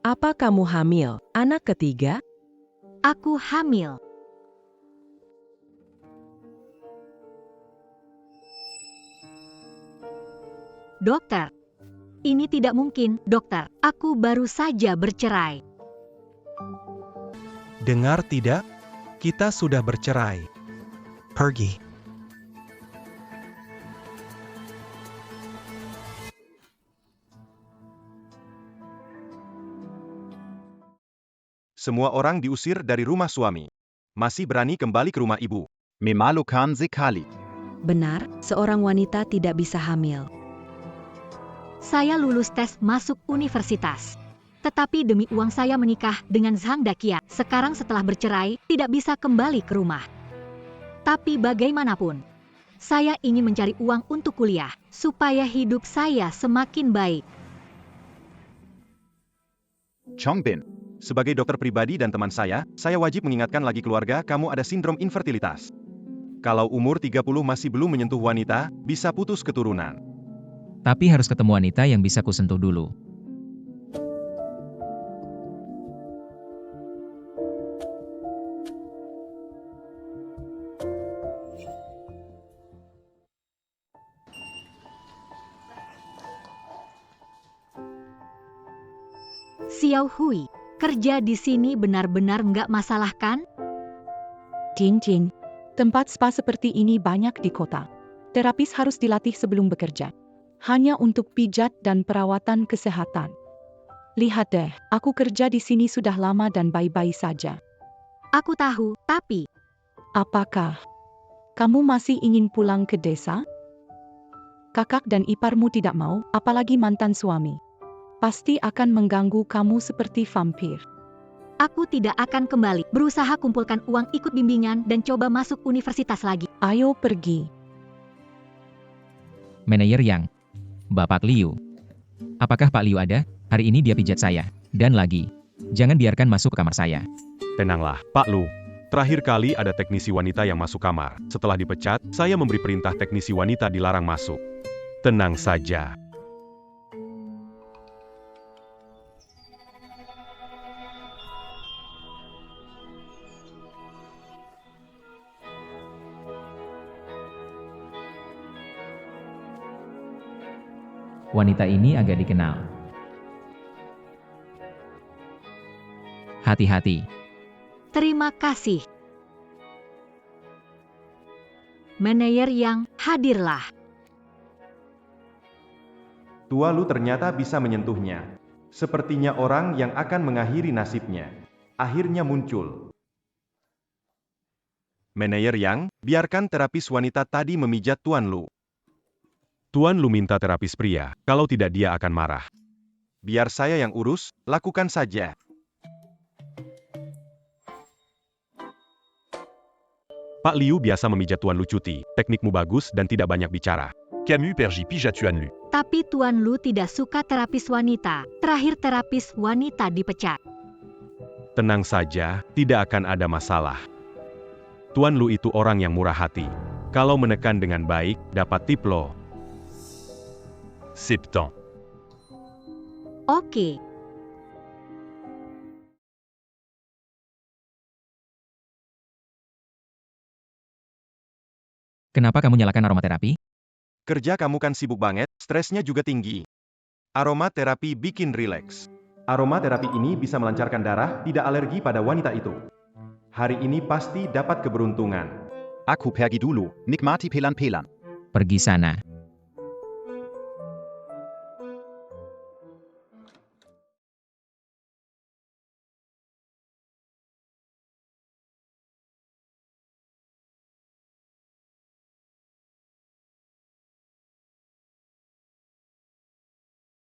Apa kamu hamil? Anak ketiga? Aku hamil. Dokter. Ini tidak mungkin, dokter. Aku baru saja bercerai. Dengar tidak? Kita sudah bercerai. Pergi. Semua orang diusir dari rumah suami. Masih berani kembali ke rumah ibu. Memalukan sekali. Benar, seorang wanita tidak bisa hamil. Saya lulus tes masuk universitas. Tetapi demi uang saya menikah dengan Zhang Dakia. Sekarang setelah bercerai, tidak bisa kembali ke rumah. Tapi bagaimanapun, saya ingin mencari uang untuk kuliah, supaya hidup saya semakin baik. Chongbin. Sebagai dokter pribadi dan teman saya wajib mengingatkan lagi keluarga kamu ada sindrom infertilitas. Kalau umur 30 masih belum menyentuh wanita, bisa putus keturunan. Tapi harus ketemu wanita yang bisa kusentuh dulu. Xiao Hui, kerja di sini benar-benar nggak masalah kan? Jing, tempat spa seperti ini banyak di kota. Terapis harus dilatih sebelum bekerja. Hanya untuk pijat dan perawatan kesehatan. Lihat deh, aku kerja di sini sudah lama dan baik-baik saja. Aku tahu, tapi Apakah kamu masih ingin pulang ke desa? Kakak dan iparmu tidak mau, apalagi mantan suami. Pasti akan mengganggu kamu seperti vampir. aku tidak akan kembali. Berusaha kumpulkan uang ikut bimbingan dan coba masuk universitas lagi. Ayo pergi. Manajer Yang. Bapak Liu. Apakah Pak Liu ada? Hari ini dia pijat saya. Dan lagi. Jangan biarkan masuk ke kamar saya. Tenanglah, Pak Lu. Terakhir kali ada teknisi wanita yang masuk kamar. Setelah dipecat, saya memberi perintah teknisi wanita dilarang masuk. Tenang saja. Wanita ini agak dikenal. Hati-hati. Terima kasih. Manajer Yang, hadirlah. Tua Lu ternyata bisa menyentuhnya. Sepertinya orang yang akan mengakhiri nasibnya. Akhirnya muncul. Manajer Yang, biarkan terapis wanita tadi memijat Tuan Lu. Tuan Lu minta terapis pria, kalau tidak dia akan marah. Biar saya yang urus, lakukan saja. Pak Liu biasa memijat Tuan Lu cuti, teknikmu bagus dan tidak banyak bicara. Camus pergi pijat Tuan Lu. Tapi Tuan Lu tidak suka terapis wanita. Terakhir terapis wanita dipecat. Tenang saja, tidak akan ada masalah. Tuan Lu itu orang yang murah hati. Kalau menekan dengan baik, dapat tip lo. Septembre. Oke. Kenapa kamu nyalakan aromaterapi? Kerja kamu kan sibuk banget, stresnya juga tinggi. Aromaterapi bikin rileks. Aromaterapi ini bisa melancarkan darah, tidak alergi pada wanita itu. Hari ini pasti dapat keberuntungan. Aku pergi dulu, nikmati pelan-pelan. Pergi sana.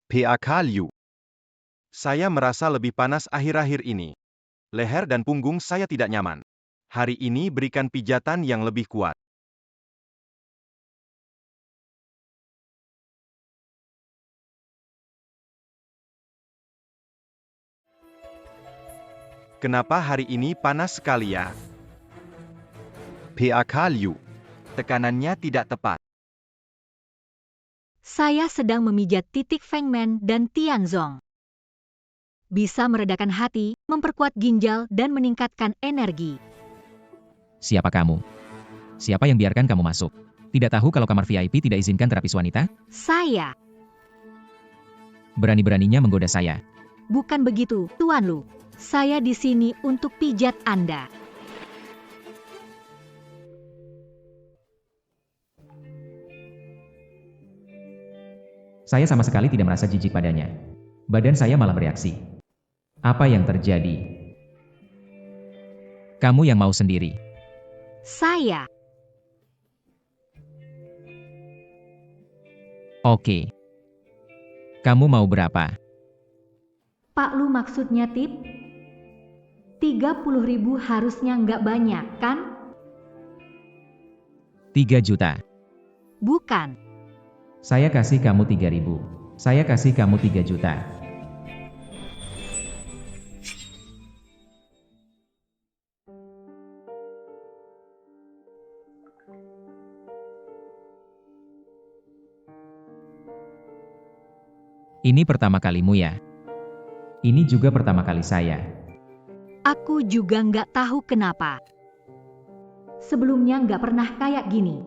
PAK Liu. Saya merasa lebih panas akhir-akhir ini. Leher dan punggung saya tidak nyaman. Hari ini berikan pijatan yang lebih kuat. Kenapa hari ini panas sekali ya? PAK Liu. Tekanannya tidak tepat. Saya sedang memijat titik Feng Men dan Tianzong. Bisa meredakan hati, memperkuat ginjal, dan meningkatkan energi. Siapa kamu? Siapa yang biarkan kamu masuk? Tidak tahu kalau kamar VIP tidak izinkan terapis wanita? Saya. Berani-beraninya menggoda saya. Bukan begitu, Tuan Lu. Saya di sini untuk pijat Anda. Saya sama sekali tidak merasa jijik padanya. Badan saya malah bereaksi. Apa yang terjadi? Kamu yang mau sendiri. Saya. Oke. Kamu mau berapa? Pak Lu maksudnya tip? 30.000 harusnya nggak banyak, kan? 3 juta. Bukan. Saya kasih kamu 3.000. Saya kasih kamu 3 juta. Ini pertama kalimu ya? Ini juga pertama kali saya. Aku juga nggak tahu kenapa. Sebelumnya nggak pernah kayak gini.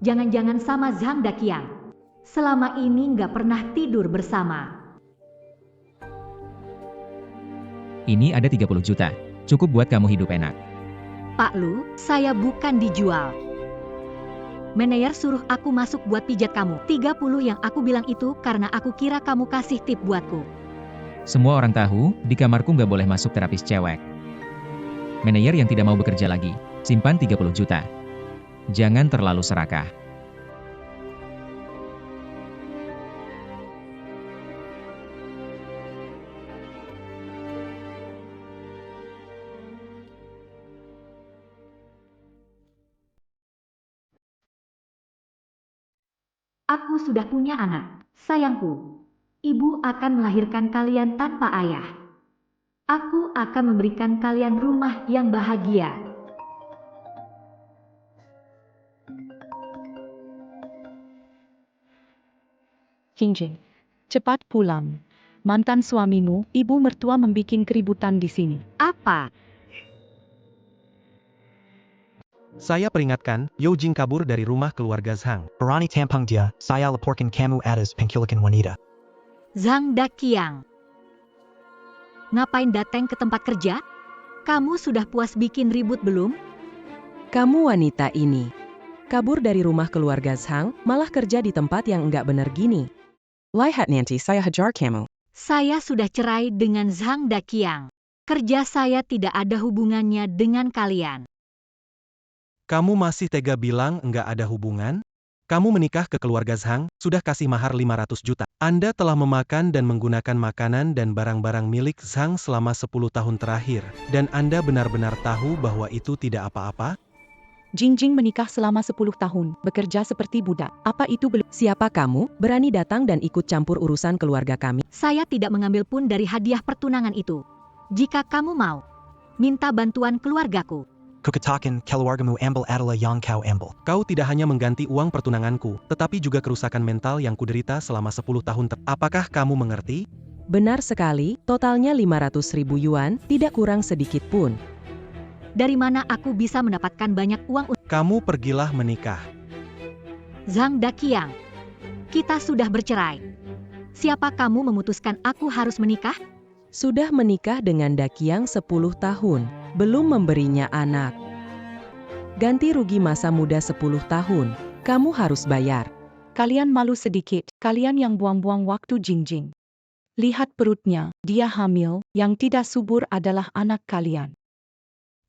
Jangan-jangan sama Zhang Daqiang. Selama ini nggak pernah tidur bersama. Ini ada 30 juta. Cukup buat kamu hidup enak. Pak Lu, saya bukan dijual. Manajer suruh aku masuk buat pijat kamu. 30 yang aku bilang itu karena aku kira kamu kasih tip buatku. Semua orang tahu, di kamarku nggak boleh masuk terapis cewek. Manajer yang tidak mau bekerja lagi, simpan 30 juta. Jangan terlalu serakah. Aku sudah punya anak, sayangku. Ibu akan melahirkan kalian tanpa ayah. Aku akan memberikan kalian rumah yang bahagia. Jingjing, cepat pulang. Mantan suamimu, ibu mertua membikin keributan di sini. Apa? Saya peringatkan, Yao Jing kabur dari rumah keluarga Zhang. Berani tampang dia, saya laporkan kamu atas penculikan wanita. Zhang Daqiang. Ngapain datang ke tempat kerja? Kamu sudah puas bikin ribut belum? Kamu wanita ini. Kabur dari rumah keluarga Zhang, malah kerja di tempat yang enggak benar gini. Lihat nanti saya hajar kamu. Saya sudah cerai dengan Zhang Daqiang. Kerja saya tidak ada hubungannya dengan kalian. Kamu masih tega bilang enggak ada hubungan? Kamu menikah ke keluarga Zhang, sudah kasih mahar 500 juta. Anda telah memakan dan menggunakan makanan dan barang-barang milik Zhang selama 10 tahun terakhir. Dan Anda benar-benar tahu bahwa itu tidak apa-apa? Jingjing menikah selama 10 tahun, bekerja seperti budak. Apa itu belum? Siapa kamu? Berani datang dan ikut campur urusan keluarga kami. Saya tidak mengambil pun dari hadiah pertunangan itu. Jika kamu mau, minta bantuan keluargaku. Kukatakan keluargamu ambil adalah yang kau ambil. Kau tidak hanya mengganti uang pertunanganku, tetapi juga kerusakan mental yang kuderita selama 10 tahun. Apakah kamu mengerti? Benar sekali, totalnya 500.000 yuan, tidak kurang sedikit pun. Dari mana aku bisa mendapatkan banyak uang? Kamu pergilah menikah. Zhang Daqiang, kita sudah bercerai. Siapa kamu memutuskan aku harus menikah? Sudah menikah dengan Daqiang 10 tahun, belum memberinya anak. Ganti rugi masa muda 10 tahun, kamu harus bayar. Kalian malu sedikit, kalian yang buang-buang waktu Jingjing. Lihat perutnya, dia hamil, yang tidak subur adalah anak kalian.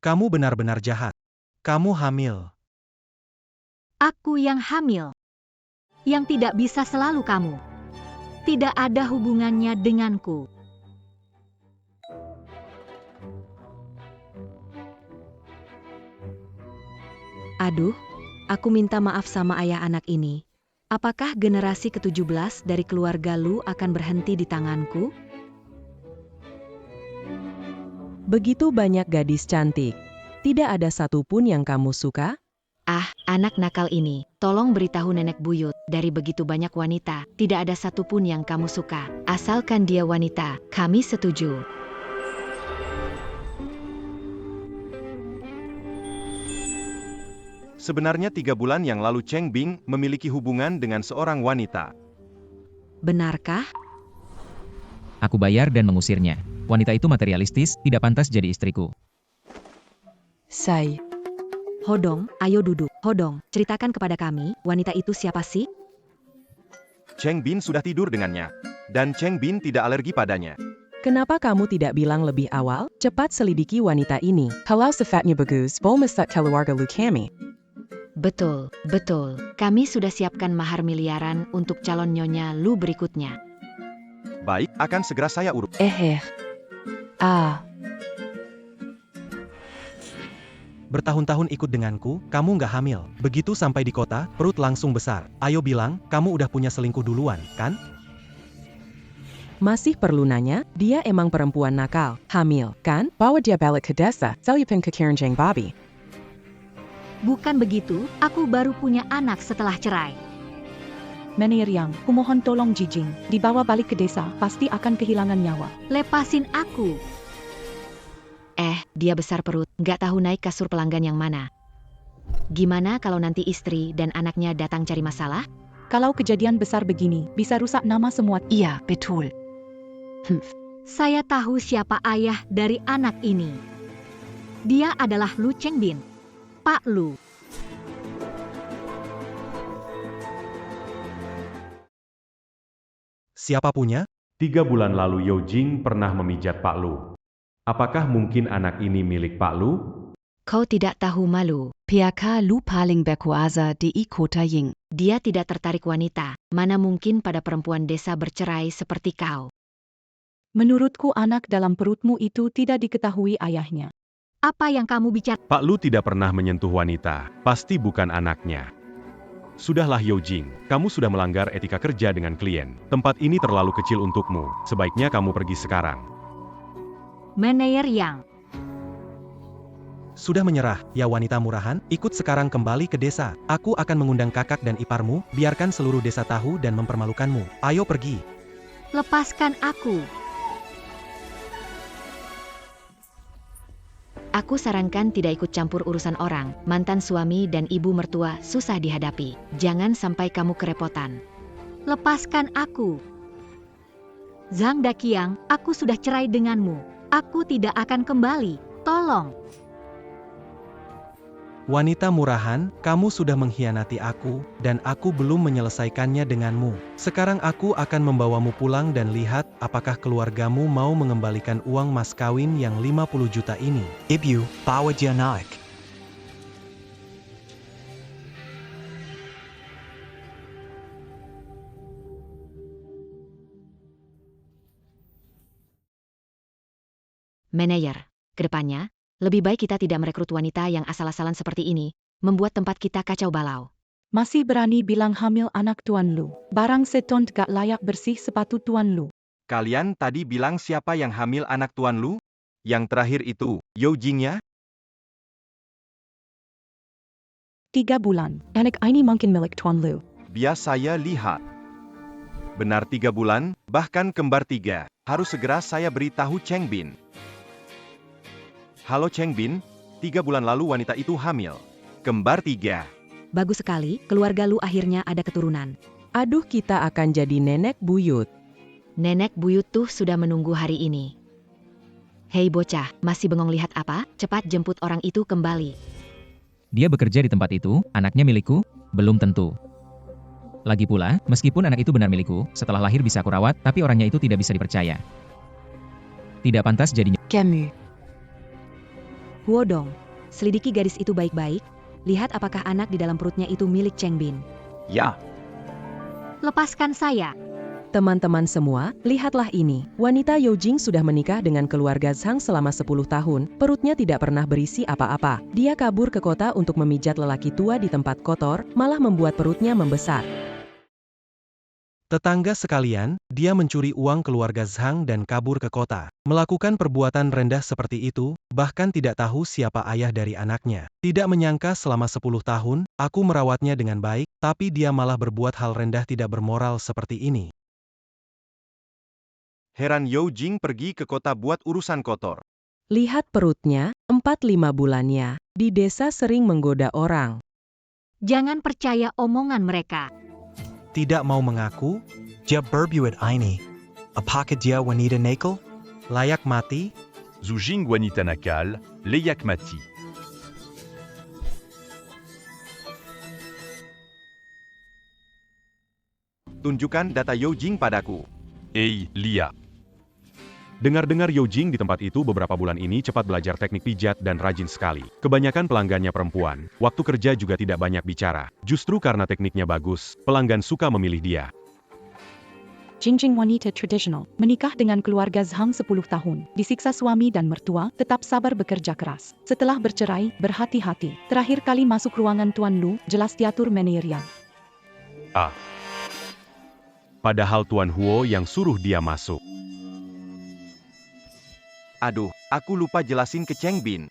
Kamu benar-benar jahat. Kamu hamil. Aku yang hamil. Yang tidak bisa selalu kamu. Tidak ada hubungannya denganku. Aduh, aku minta maaf sama ayah anak ini. Apakah generasi ke-17 dari keluarga Lu akan berhenti di tanganku? Begitu banyak gadis cantik. Tidak ada satupun yang kamu suka? Ah, anak nakal ini. Tolong beritahu nenek buyut, dari begitu banyak wanita, tidak ada satupun yang kamu suka. Asalkan dia wanita, kami setuju. Sebenarnya 3 bulan yang lalu Cheng Bing memiliki hubungan dengan seorang wanita. Benarkah? Aku bayar dan mengusirnya. Wanita itu materialistis, tidak pantas jadi istriku. Say. Hodong, ayo duduk. Hodong, ceritakan kepada kami, wanita itu siapa sih? Cheng Bin sudah tidur dengannya. Dan Cheng Bin tidak alergi padanya. Kenapa kamu tidak bilang lebih awal? Cepat selidiki wanita ini. Kalau sifatnya bagus, boleh masuk keluarga lu kami. Betul, betul. Kami sudah siapkan mahar miliaran untuk calon nyonya Lu berikutnya. Baik, akan segera saya urus. Bertahun-tahun ikut denganku, kamu nggak hamil. Begitu sampai di kota, perut langsung besar. Ayo bilang, kamu udah punya selingkuh duluan, kan? Masih perlu nanya, dia emang perempuan nakal, hamil, kan? Bawa dia balik ke desa, selipin ke Kiranjang Babi. Bukan begitu, aku baru punya anak setelah cerai. Menir Yang, kumohon tolong Jijing, dibawa balik ke desa, pasti akan kehilangan nyawa. Lepasin aku. Dia besar perut, nggak tahu naik kasur pelanggan yang mana. Gimana kalau nanti istri dan anaknya datang cari masalah? Kalau kejadian besar begini, bisa rusak nama semua. Iya, betul. Saya tahu siapa ayah dari anak ini. Dia adalah Lu Cheng Bin. Pak Lu. Siapa punya? 3 bulan lalu Yao Jing pernah memijat Pak Lu. Apakah mungkin anak ini milik Pak Lu? Kau tidak tahu malu. PK Lu paling berkuasa di kota Ying. Dia tidak tertarik wanita. Mana mungkin pada perempuan desa bercerai seperti kau. Menurutku anak dalam perutmu itu tidak diketahui ayahnya. Apa yang kamu bicara? Pak Lu tidak pernah menyentuh wanita. Pasti bukan anaknya. Sudahlah Yao Jing, kamu sudah melanggar etika kerja dengan klien. Tempat ini terlalu kecil untukmu. Sebaiknya kamu pergi sekarang. Menir Yang. Sudah menyerah, ya wanita murahan? Ikut sekarang kembali ke desa. Aku akan mengundang kakak dan iparmu, biarkan seluruh desa tahu dan mempermalukanmu. Ayo pergi. Lepaskan aku. Aku sarankan tidak ikut campur urusan orang. Mantan suami dan ibu mertua susah dihadapi. Jangan sampai kamu kerepotan. Lepaskan aku. Zhang Daqiang, aku sudah cerai denganmu. Aku tidak akan kembali. Tolong. Wanita murahan, kamu sudah mengkhianati aku, dan aku belum menyelesaikannya denganmu. Sekarang aku akan membawamu pulang dan lihat apakah keluargamu mau mengembalikan uang mas kawin yang 50 juta ini. Ibu, bawa dia naik. Manajer, kedepannya, lebih baik kita tidak merekrut wanita yang asal-asalan seperti ini, membuat tempat kita kacau balau. Masih berani bilang hamil anak Tuan Lu. Barang seton gak layak bersih sepatu Tuan Lu. Kalian tadi bilang siapa yang hamil anak Tuan Lu? Yang terakhir itu, Yao Jing ya? 3 bulan, anak ini mungkin milik Tuan Lu. Biar saya lihat. Benar 3 bulan, bahkan kembar 3. Harus segera saya beritahu Cheng Bin. Halo Cheng Bin, 3 bulan lalu wanita itu hamil. Kembar 3. Bagus sekali, keluarga Lu akhirnya ada keturunan. Aduh, kita akan jadi nenek buyut. Nenek buyut tuh sudah menunggu hari ini. Hei bocah, masih bengong lihat apa? Cepat jemput orang itu kembali. Dia bekerja di tempat itu, anaknya milikku? Belum tentu. Lagi pula, meskipun anak itu benar milikku, setelah lahir bisa aku rawat, tapi orangnya itu tidak bisa dipercaya. Tidak pantas jadinya. Camus. Huodong, selidiki gadis itu baik-baik. Lihat apakah anak di dalam perutnya itu milik Cheng Bin. Ja. Lepaskan saya. Teman-teman semua, lihatlah ini. Wanita Yao Jing sudah menikah dengan keluarga Zhang selama 10 tahun, perutnya tidak pernah berisi apa-apa. Dia kabur ke kota untuk memijat lelaki tua di tempat kotor, malah membuat perutnya membesar. Tetangga sekalian, dia mencuri uang keluarga Zhang dan kabur ke kota. Melakukan perbuatan rendah seperti itu, bahkan tidak tahu siapa ayah dari anaknya. Tidak menyangka selama 10 tahun, aku merawatnya dengan baik, tapi dia malah berbuat hal rendah tidak bermoral seperti ini. Heran Yao Jing pergi ke kota buat urusan kotor. Lihat perutnya, 4-5 bulannya. Di desa sering menggoda orang. Jangan percaya omongan mereka. Tidak mau mengaku, Dia berbuat ini. Apakah dia wanita nakal? layak mati. Zujing wanita nakal, layak mati. Tunjukkan data Yao Jing padaku. Lia. Dengar-dengar Yao Jing di tempat itu beberapa bulan ini cepat belajar teknik pijat dan rajin sekali. Kebanyakan pelanggannya perempuan, waktu kerja juga tidak banyak bicara. Justru karena tekniknya bagus, pelanggan suka memilih dia. Jingjing wanita tradisional, menikah dengan keluarga Zhang 10 tahun, disiksa suami dan mertua, tetap sabar bekerja keras. Setelah bercerai, berhati-hati. Terakhir kali masuk ruangan Tuan Lu, jelas diatur manajerial. Padahal Tuan Huo yang suruh dia masuk. Aduh, aku lupa jelasin ke Cheng Bin.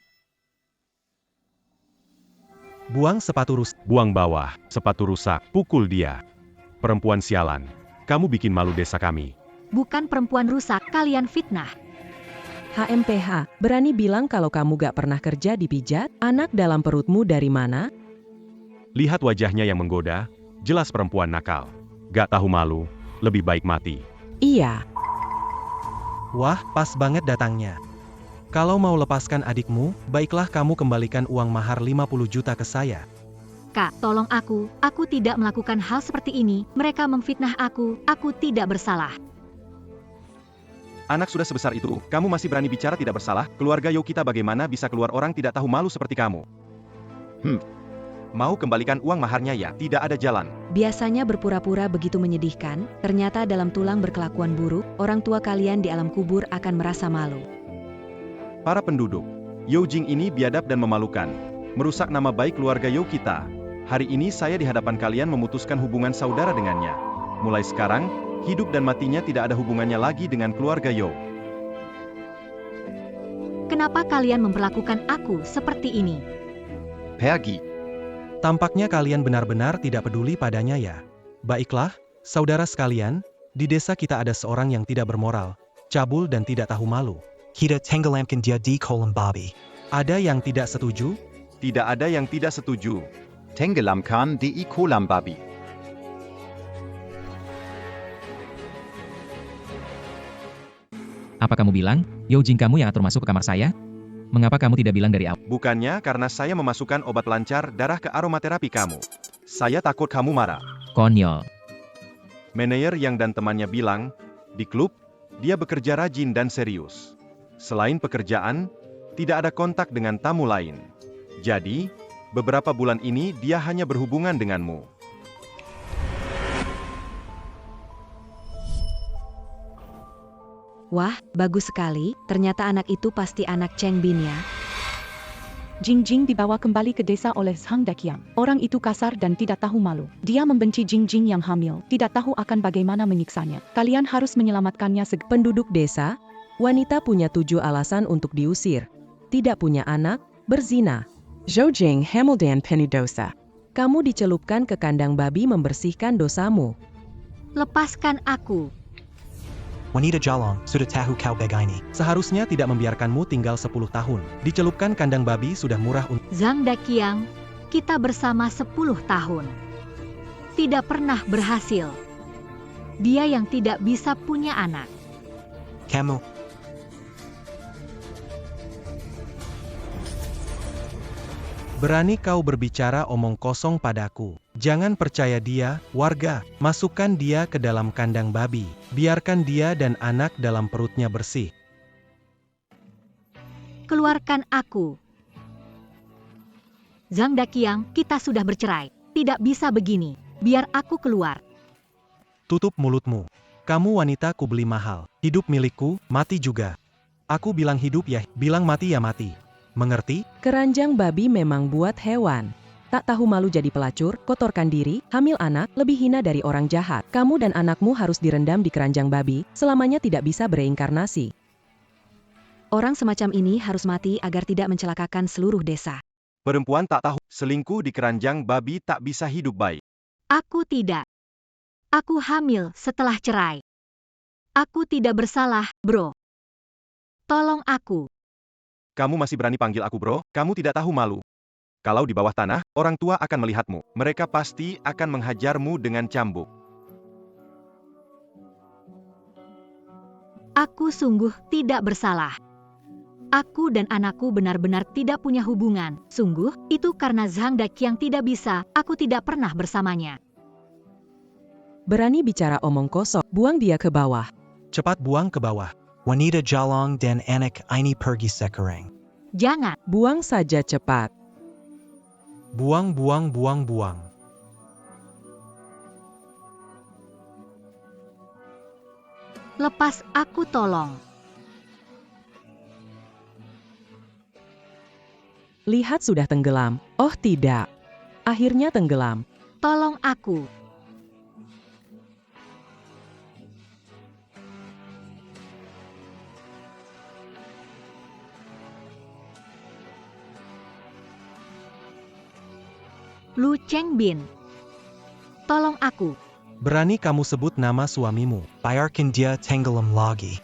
Buang sepatu rusak. Buang bawah, sepatu rusak, pukul dia. Perempuan sialan, kamu bikin malu desa kami. Bukan perempuan rusak, kalian fitnah. HMPH, berani bilang kalau kamu gak pernah kerja di pijat? Anak dalam perutmu dari mana? Lihat wajahnya yang menggoda, jelas perempuan nakal. Gak tahu malu, lebih baik mati. Iya. Wah, pas banget datangnya. Kalau mau lepaskan adikmu, baiklah kamu kembalikan uang mahar 50 juta ke saya. Kak, tolong aku tidak melakukan hal seperti ini. Mereka memfitnah aku tidak bersalah. Anak sudah sebesar itu, kamu masih berani bicara tidak bersalah? Keluarga Yao kita bagaimana bisa keluar orang tidak tahu malu seperti kamu? Mau kembalikan uang maharnya ya? Tidak ada jalan. Biasanya berpura-pura begitu menyedihkan, ternyata dalam tulang berkelakuan buruk, orang tua kalian di alam kubur akan merasa malu. Para penduduk, Yao Jing ini biadab dan memalukan. Merusak nama baik keluarga Yao kita. Hari ini saya di hadapan kalian memutuskan hubungan saudara dengannya. Mulai sekarang, hidup dan matinya tidak ada hubungannya lagi dengan keluarga Yao. Kenapa kalian memperlakukan aku seperti ini? Pergi. Tampaknya kalian benar-benar tidak peduli padanya ya. Baiklah, saudara sekalian, di desa kita ada seorang yang tidak bermoral, cabul dan tidak tahu malu. Kita tenggelamkan dia di kolam babi. Ada yang tidak setuju? Tidak ada yang tidak setuju. Tenggelamkan di kolam babi. Apa kamu bilang, Yao Jing kamu yang atur masuk ke kamar saya? Mengapa kamu tidak bilang dari awal? Bukannya karena saya memasukkan obat lancar darah ke aromaterapi kamu. Saya takut kamu marah. Konyol. Manajer yang dan temannya bilang, di klub, dia bekerja rajin dan serius. Selain pekerjaan, tidak ada kontak dengan tamu lain. Jadi, beberapa bulan ini dia hanya berhubungan denganmu. Wah, bagus sekali, ternyata anak itu pasti anak Cheng Bin ya. Jingjing dibawa kembali ke desa oleh Zhang Daqiang. Orang itu kasar dan tidak tahu malu. Dia membenci Jingjing yang hamil, tidak tahu akan bagaimana menyiksanya. Kalian harus menyelamatkannya Penduduk desa, wanita punya 7 alasan untuk diusir. Tidak punya anak, berzina. Zhou-Jing hamil dan penuh dosa. Kamu dicelupkan ke kandang babi membersihkan dosamu. Lepaskan aku. Wanita jalong, sudah tahu kau begini. Seharusnya tidak membiarkanmu tinggal 10 tahun. Dicelupkan kandang babi sudah murah untuk... Zhang Daqiang, kita bersama 10 tahun. Tidak pernah berhasil. Dia yang tidak bisa punya anak. Kamu, Berani kau berbicara omong kosong padaku. Jangan percaya dia, warga. Masukkan dia ke dalam kandang babi. Biarkan dia dan anak dalam perutnya bersih. Keluarkan aku. Zhang Daqiang, kita sudah bercerai. Tidak bisa begini. Biar aku keluar. Tutup mulutmu. Kamu wanita ku beli mahal. Hidup milikku, mati juga. Aku bilang hidup ya, bilang mati ya mati. Mengerti? Keranjang babi memang buat hewan. Tak tahu malu jadi pelacur, kotorkan diri, hamil anak, lebih hina dari orang jahat. Kamu dan anakmu harus direndam di keranjang babi, selamanya tidak bisa bereinkarnasi. Orang semacam ini harus mati agar tidak mencelakakan seluruh desa. Perempuan tak tahu, selingkuh di keranjang babi tak bisa hidup baik. Aku tidak. Aku hamil setelah cerai. Aku tidak bersalah, bro. Tolong aku. Kamu masih berani panggil aku bro? Kamu tidak tahu malu. Kalau di bawah tanah, orang tua akan melihatmu. Mereka pasti akan menghajarmu dengan cambuk. Aku sungguh tidak bersalah. Aku dan anakku benar-benar tidak punya hubungan. Sungguh, itu karena Zhang Daqiang tidak bisa, aku tidak pernah bersamanya. Berani bicara omong kosong, buang dia ke bawah. Cepat buang ke bawah. Wanita jalong dan anak ini pergi sekarang. Jangan. Buang saja cepat. Buang, buang, buang, buang. Lepas aku tolong. Lihat sudah tenggelam. Oh tidak. Akhirnya tenggelam. Tolong aku. Lu Chengbin. Tolong aku. Berani kamu sebut nama suamimu. Biarkan dia tenggelam lagi.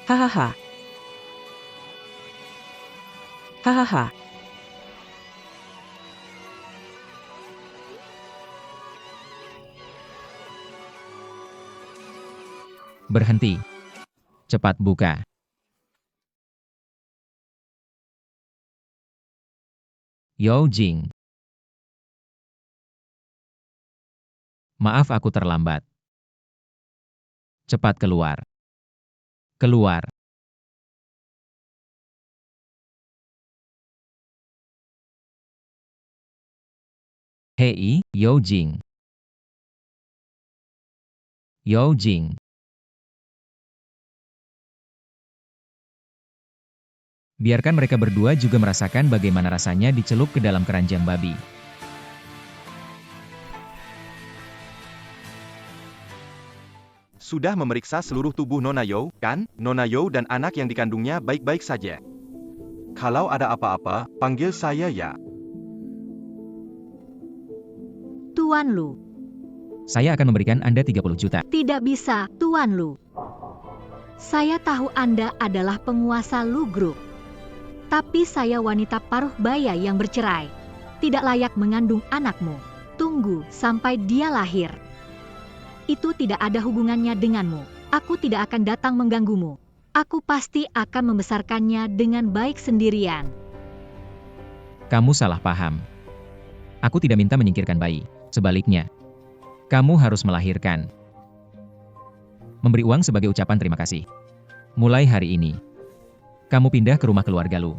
Hahaha. Hahaha. Berhenti. Cepat buka. Yao Jing. Maaf aku terlambat. Cepat keluar. Keluar. Hei, Yao Jing. Yao Jing. Biarkan mereka berdua juga merasakan bagaimana rasanya dicelup ke dalam keranjang babi. Sudah memeriksa seluruh tubuh Nona Yao, kan? Nona Yao dan anak yang dikandungnya baik-baik saja. Kalau ada apa-apa, panggil saya ya. Tuan Lu. Saya akan memberikan Anda 30 juta. Tidak bisa, Tuan Lu. Saya tahu Anda adalah penguasa Lu Group. Tapi saya wanita paruh baya yang bercerai. Tidak layak mengandung anakmu. Tunggu sampai dia lahir. Itu tidak ada hubungannya denganmu. Aku tidak akan datang mengganggumu. Aku pasti akan membesarkannya dengan baik sendirian. Kamu salah paham. Aku tidak minta menyingkirkan bayi. Sebaliknya, kamu harus melahirkan. Memberi uang sebagai ucapan terima kasih. Mulai hari ini, kamu pindah ke rumah keluarga Lu.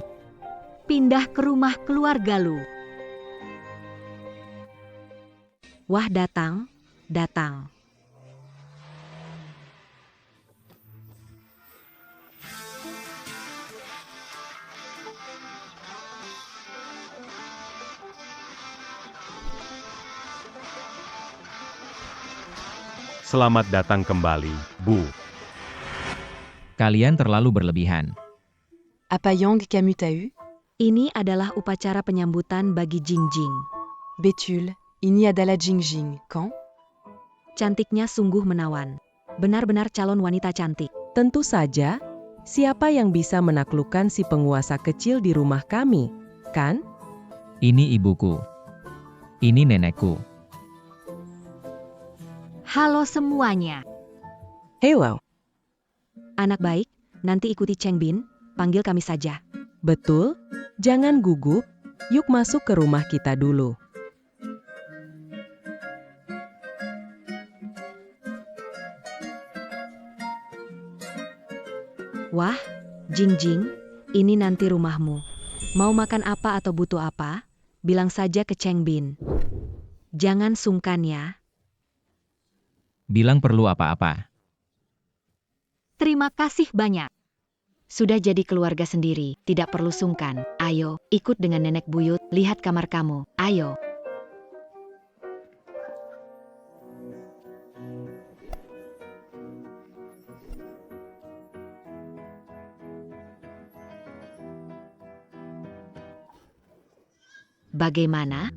Pindah ke rumah keluarga Lu. Wah datang, datang. Selamat datang kembali, Bu. Kalian terlalu berlebihan. Apa Yang kamu tahu? Ini adalah upacara penyambutan bagi Jingjing. Betul, ini adalah Jingjing, kan? Cantiknya sungguh menawan. Benar-benar calon wanita cantik. Tentu saja, siapa yang bisa menaklukkan si penguasa kecil di rumah kami, kan? Ini ibuku. Ini nenekku. Halo semuanya. Hello. Anak baik, nanti ikuti Chengbin, panggil kami saja. Betul? Jangan gugup. Yuk masuk ke rumah kita dulu. Wah, Jingjing, ini nanti rumahmu. Mau makan apa atau butuh apa? Bilang saja ke Chengbin. Jangan sungkan ya. Bilang perlu apa-apa. Terima kasih banyak. Sudah jadi keluarga sendiri, tidak perlu sungkan. Ayo, ikut dengan nenek buyut, lihat kamar kamu. Ayo. Bagaimana?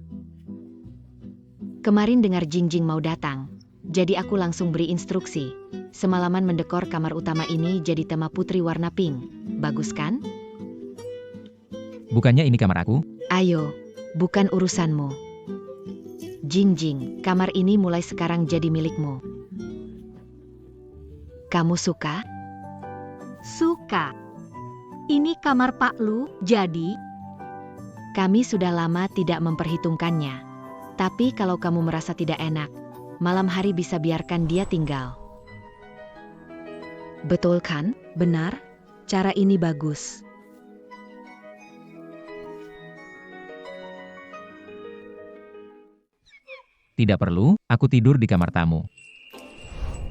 Kemarin dengar Jingjing mau datang, jadi aku langsung beri instruksi. Semalaman mendekor kamar utama ini jadi tema putri warna pink. Bagus kan? Bukannya ini kamar aku? Ayo, bukan urusanmu. Jingjing, kamar ini mulai sekarang jadi milikmu. Kamu suka? Suka. Ini kamar Pak Lu, jadi Kami sudah lama tidak memperhitungkannya. Tapi kalau kamu merasa tidak enak, malam hari bisa biarkan dia tinggal. Betul kan? Benar? Cara ini bagus. Tidak perlu, aku tidur di kamar tamu.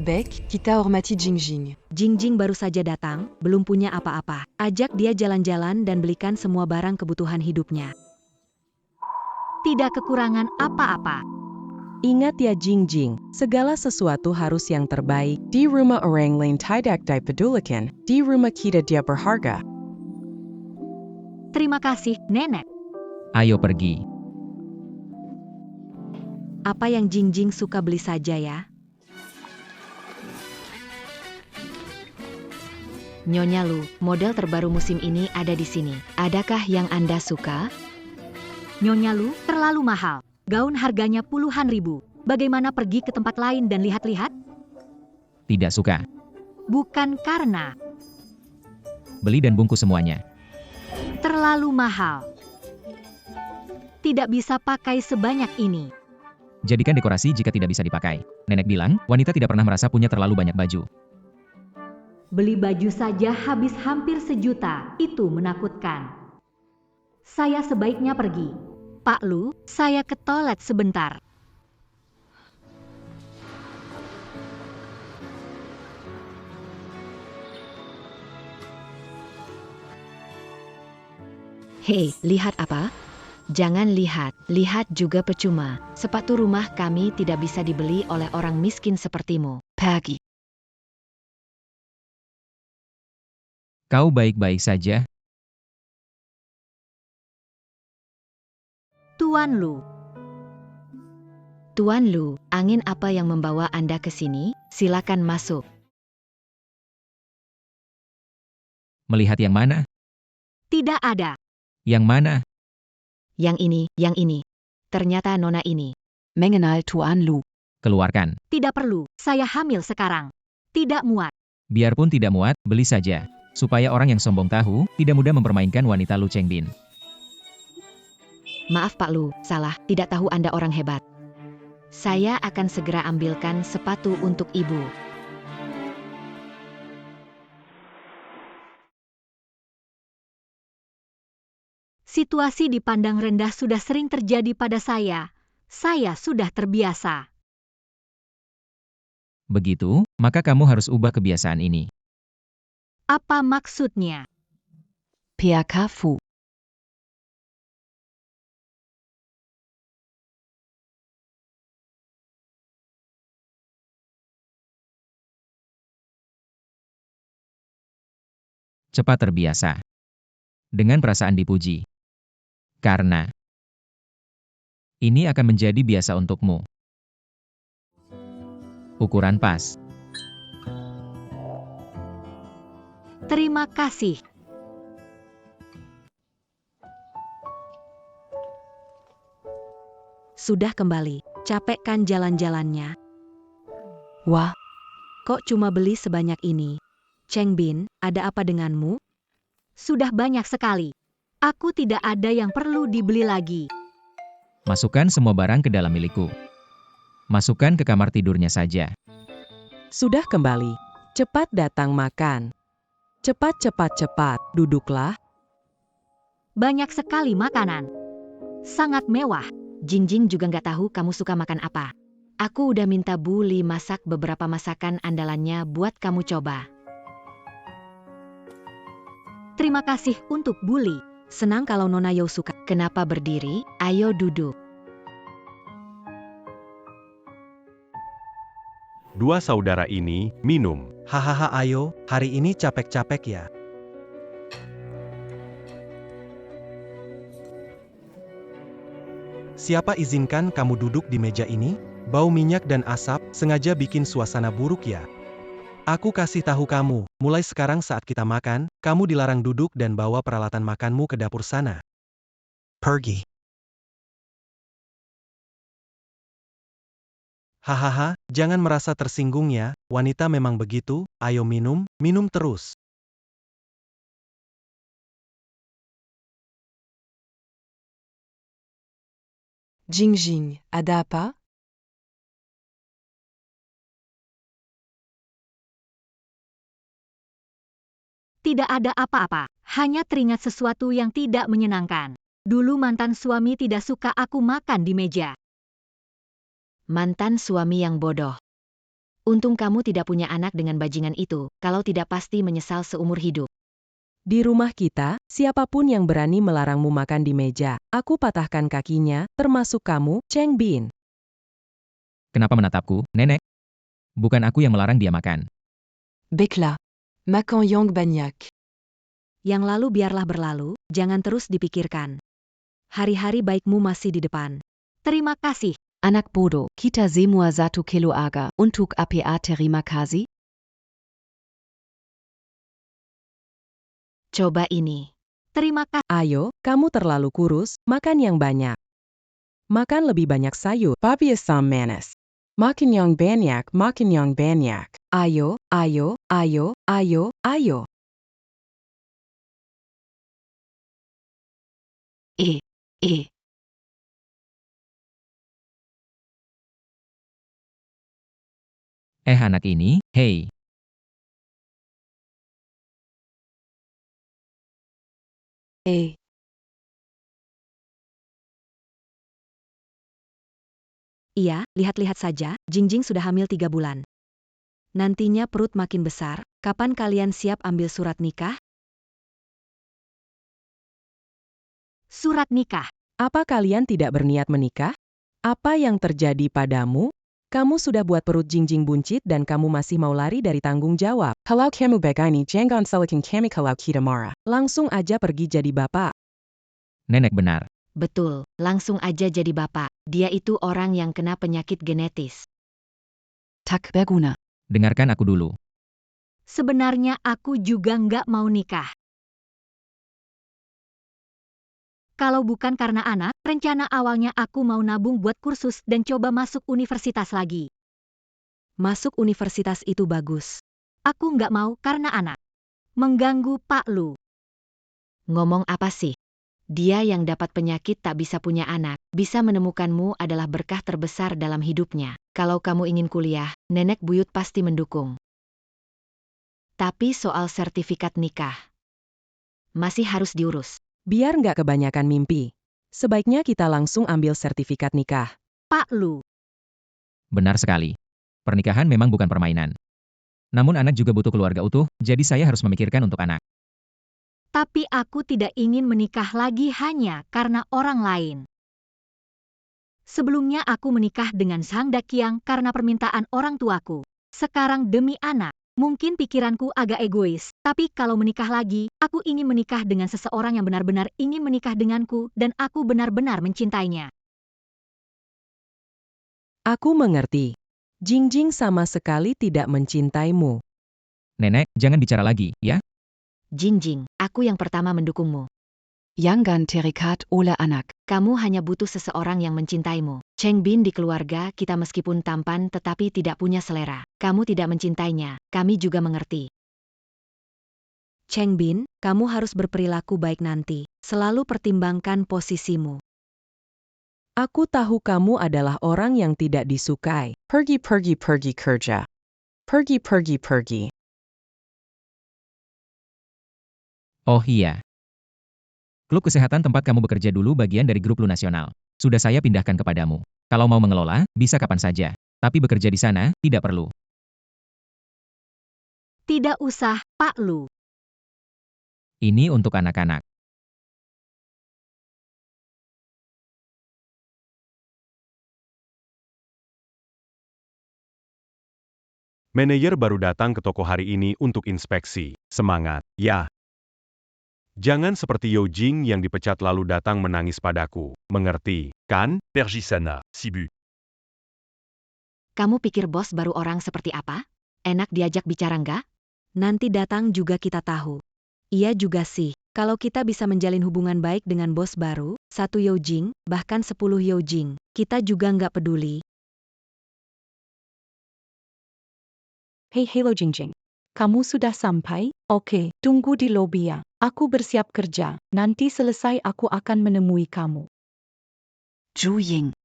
Baik, kita hormati Jingjing. Jingjing baru saja datang, belum punya apa-apa. Ajak dia jalan-jalan dan belikan semua barang kebutuhan hidupnya. tidak kekurangan apa-apa. Ingat ya Jingjing, segala sesuatu harus yang terbaik. Di rumah orang lain tidak dipedulikan, di rumah kita dia berharga. Terima kasih, Nenek. Ayo pergi. Apa yang Jingjing suka beli saja ya. Nyonya Lu, model terbaru musim ini ada di sini. Adakah yang Anda suka? Nyonya Lu, terlalu mahal. Gaun harganya puluhan ribu. Bagaimana pergi ke tempat lain dan lihat-lihat? Tidak suka. Bukan karena Beli dan bungkus semuanya. terlalu mahal. Tidak bisa pakai sebanyak ini. Jadikan dekorasi jika tidak bisa dipakai. Nenek bilang, wanita tidak pernah merasa punya terlalu banyak baju. Beli baju saja habis hampir 1 juta. Itu menakutkan. Saya sebaiknya pergi. Pak Lu, saya ke toilet sebentar. Hei, lihat apa? Jangan lihat, lihat juga percuma. Sepatu rumah kami tidak bisa dibeli oleh orang miskin sepertimu. Pergi. Kau baik-baik saja? Tuan Lu, Tuan Lu, angin apa yang membawa Anda ke sini? Silakan masuk. Melihat yang mana? tidak ada. Yang mana? Yang ini. Ternyata nona ini. Mengenal Tuan Lu. Keluarkan. Tidak perlu, saya hamil sekarang. Tidak muat. Biarpun tidak muat, beli saja. Supaya orang yang sombong tahu, tidak mudah mempermainkan wanita Lu Chengbin. Maaf Pak Lu, salah, tidak tahu Anda orang hebat. Saya akan segera ambilkan sepatu untuk ibu. Situasi dipandang rendah sudah sering terjadi pada saya. Saya sudah terbiasa. Begitu, maka kamu harus ubah kebiasaan ini. Apa maksudnya? PK Fu. Cepat terbiasa. Dengan perasaan dipuji. Karena ini akan menjadi biasa untukmu. Ukuran pas. Terima kasih. Sudah kembali, capek kan jalan-jalannya? Wah, Kok cuma beli sebanyak ini? Chengbin, ada apa denganmu? Sudah banyak sekali. Aku tidak ada yang perlu dibeli lagi. Masukkan semua barang ke dalam milikku. Masukkan ke kamar tidurnya saja. Sudah kembali. Cepat datang makan. Cepat, duduklah. Banyak sekali makanan. Sangat mewah. Jingjing juga nggak tahu kamu suka makan apa. Aku udah minta Bu Li masak beberapa masakan andalannya buat kamu coba. Terima kasih untuk bully. Senang kalau Nona Yo suka. Kenapa berdiri? Ayo duduk. Dua saudara ini minum. Hahaha ayo, hari ini capek-capek ya. Siapa izinkan kamu duduk di meja ini? Bau minyak dan asap, sengaja bikin suasana buruk ya. Aku kasih tahu kamu, mulai sekarang saat kita makan, kamu dilarang duduk dan bawa peralatan makanmu ke dapur sana. Pergi. Hahaha, jangan merasa tersinggung ya, wanita memang begitu, ayo minum, minum terus. Jingjing, ada apa? Tidak ada apa-apa, hanya teringat sesuatu yang tidak menyenangkan. Dulu mantan suami tidak suka aku makan di meja. Mantan suami yang bodoh. Untung kamu tidak punya anak dengan bajingan itu, kalau tidak pasti menyesal seumur hidup. Di rumah kita, siapapun yang berani melarangmu makan di meja, aku patahkan kakinya, termasuk kamu, Cheng Bin. Kenapa menatapku, Nenek? Bukan aku yang melarang dia makan. Baiklah. Makan yang banyak. Yang lalu biarlah berlalu, jangan terus dipikirkan. Hari-hari baikmu masih di depan. Terima kasih. Anak bodoh, kita semua 1 kilo agar untuk apa terima kasih? Coba ini. Terima kasih. Ayo, kamu terlalu kurus, makan yang banyak. Makan lebih banyak sayur, papi asam manis. Makan yang banyak, makan yang banyak. Ayo, ayo, ayo, ayo, ayo. Eh. Anak ini, hei. Eh. Iya, lihat-lihat saja, Jingjing sudah hamil 3 bulan. Nantinya perut makin besar, kapan kalian siap ambil surat nikah? Surat nikah. Apa kalian tidak berniat menikah? Apa yang terjadi padamu? Kamu sudah buat perut Jingjing buncit dan kamu masih mau lari dari tanggung jawab. Kalau kamu begini, jangan salahin kami kalau kita marah. Langsung aja pergi jadi bapak. Nenek benar. Betul, langsung aja jadi bapak. Dia itu orang yang kena penyakit genetis. Tak berguna. Dengarkan aku dulu. Sebenarnya aku juga nggak mau nikah. Kalau bukan karena anak, rencana awalnya aku mau nabung buat kursus dan coba masuk universitas lagi. Masuk universitas itu bagus. Aku nggak mau karena anak. Mengganggu Pak Lu. Ngomong apa sih? Dia yang dapat penyakit tak bisa punya anak, bisa menemukanmu adalah berkah terbesar dalam hidupnya. Kalau kamu ingin kuliah, nenek buyut pasti mendukung. Tapi soal sertifikat nikah, masih harus diurus. Biar nggak kebanyakan mimpi. Sebaiknya kita langsung ambil sertifikat nikah. Pak Lu. Benar sekali. Pernikahan memang bukan permainan. Namun anak juga butuh keluarga utuh, jadi saya harus memikirkan untuk anak. Tapi aku tidak ingin menikah lagi hanya karena orang lain. Sebelumnya aku menikah dengan Sang Dakiang karena permintaan orang tuaku. Sekarang demi anak, mungkin pikiranku agak egois. Tapi kalau menikah lagi, aku ingin menikah dengan seseorang yang benar-benar ingin menikah denganku dan aku benar-benar mencintainya. Aku mengerti. Jingjing sama sekali tidak mencintaimu. Nenek, jangan bicara lagi, ya? Jingjing, aku yang pertama mendukungmu. Jangan terikat oleh anak. Kamu hanya butuh seseorang yang mencintaimu. Cheng Bin di keluarga kita meskipun tampan tetapi tidak punya selera. Kamu tidak mencintainya, kami juga mengerti. Cheng Bin, kamu harus berperilaku baik nanti. Selalu pertimbangkan posisimu. Aku tahu kamu adalah orang yang tidak disukai. Pergi kerja. Pergi. Oh iya. Klub kesehatan tempat kamu bekerja dulu bagian dari grup Lu Nasional. Sudah saya pindahkan kepadamu. Kalau mau mengelola, bisa kapan saja. Tapi bekerja di sana, tidak perlu. Tidak usah, Pak Lu. Ini untuk anak-anak. Manajer baru datang ke toko hari ini untuk inspeksi. Semangat, ya. Jangan seperti Yeo Jing yang dipecat lalu datang menangis padaku. Mengerti, kan? Pergisana, Sibu. Kamu pikir bos baru orang seperti apa? Enak diajak bicara nggak? Nanti datang juga kita tahu. Iya juga sih, kalau kita bisa menjalin hubungan baik dengan bos baru, 1 Yeo Jing, bahkan 10 Yeo Jing, kita juga nggak peduli. Hei Hello Jingjing. Kamu sudah sampai? Oke, tunggu di lobi ya. Aku bersiap kerja. Nanti selesai aku akan menemui kamu. Zhu Ying.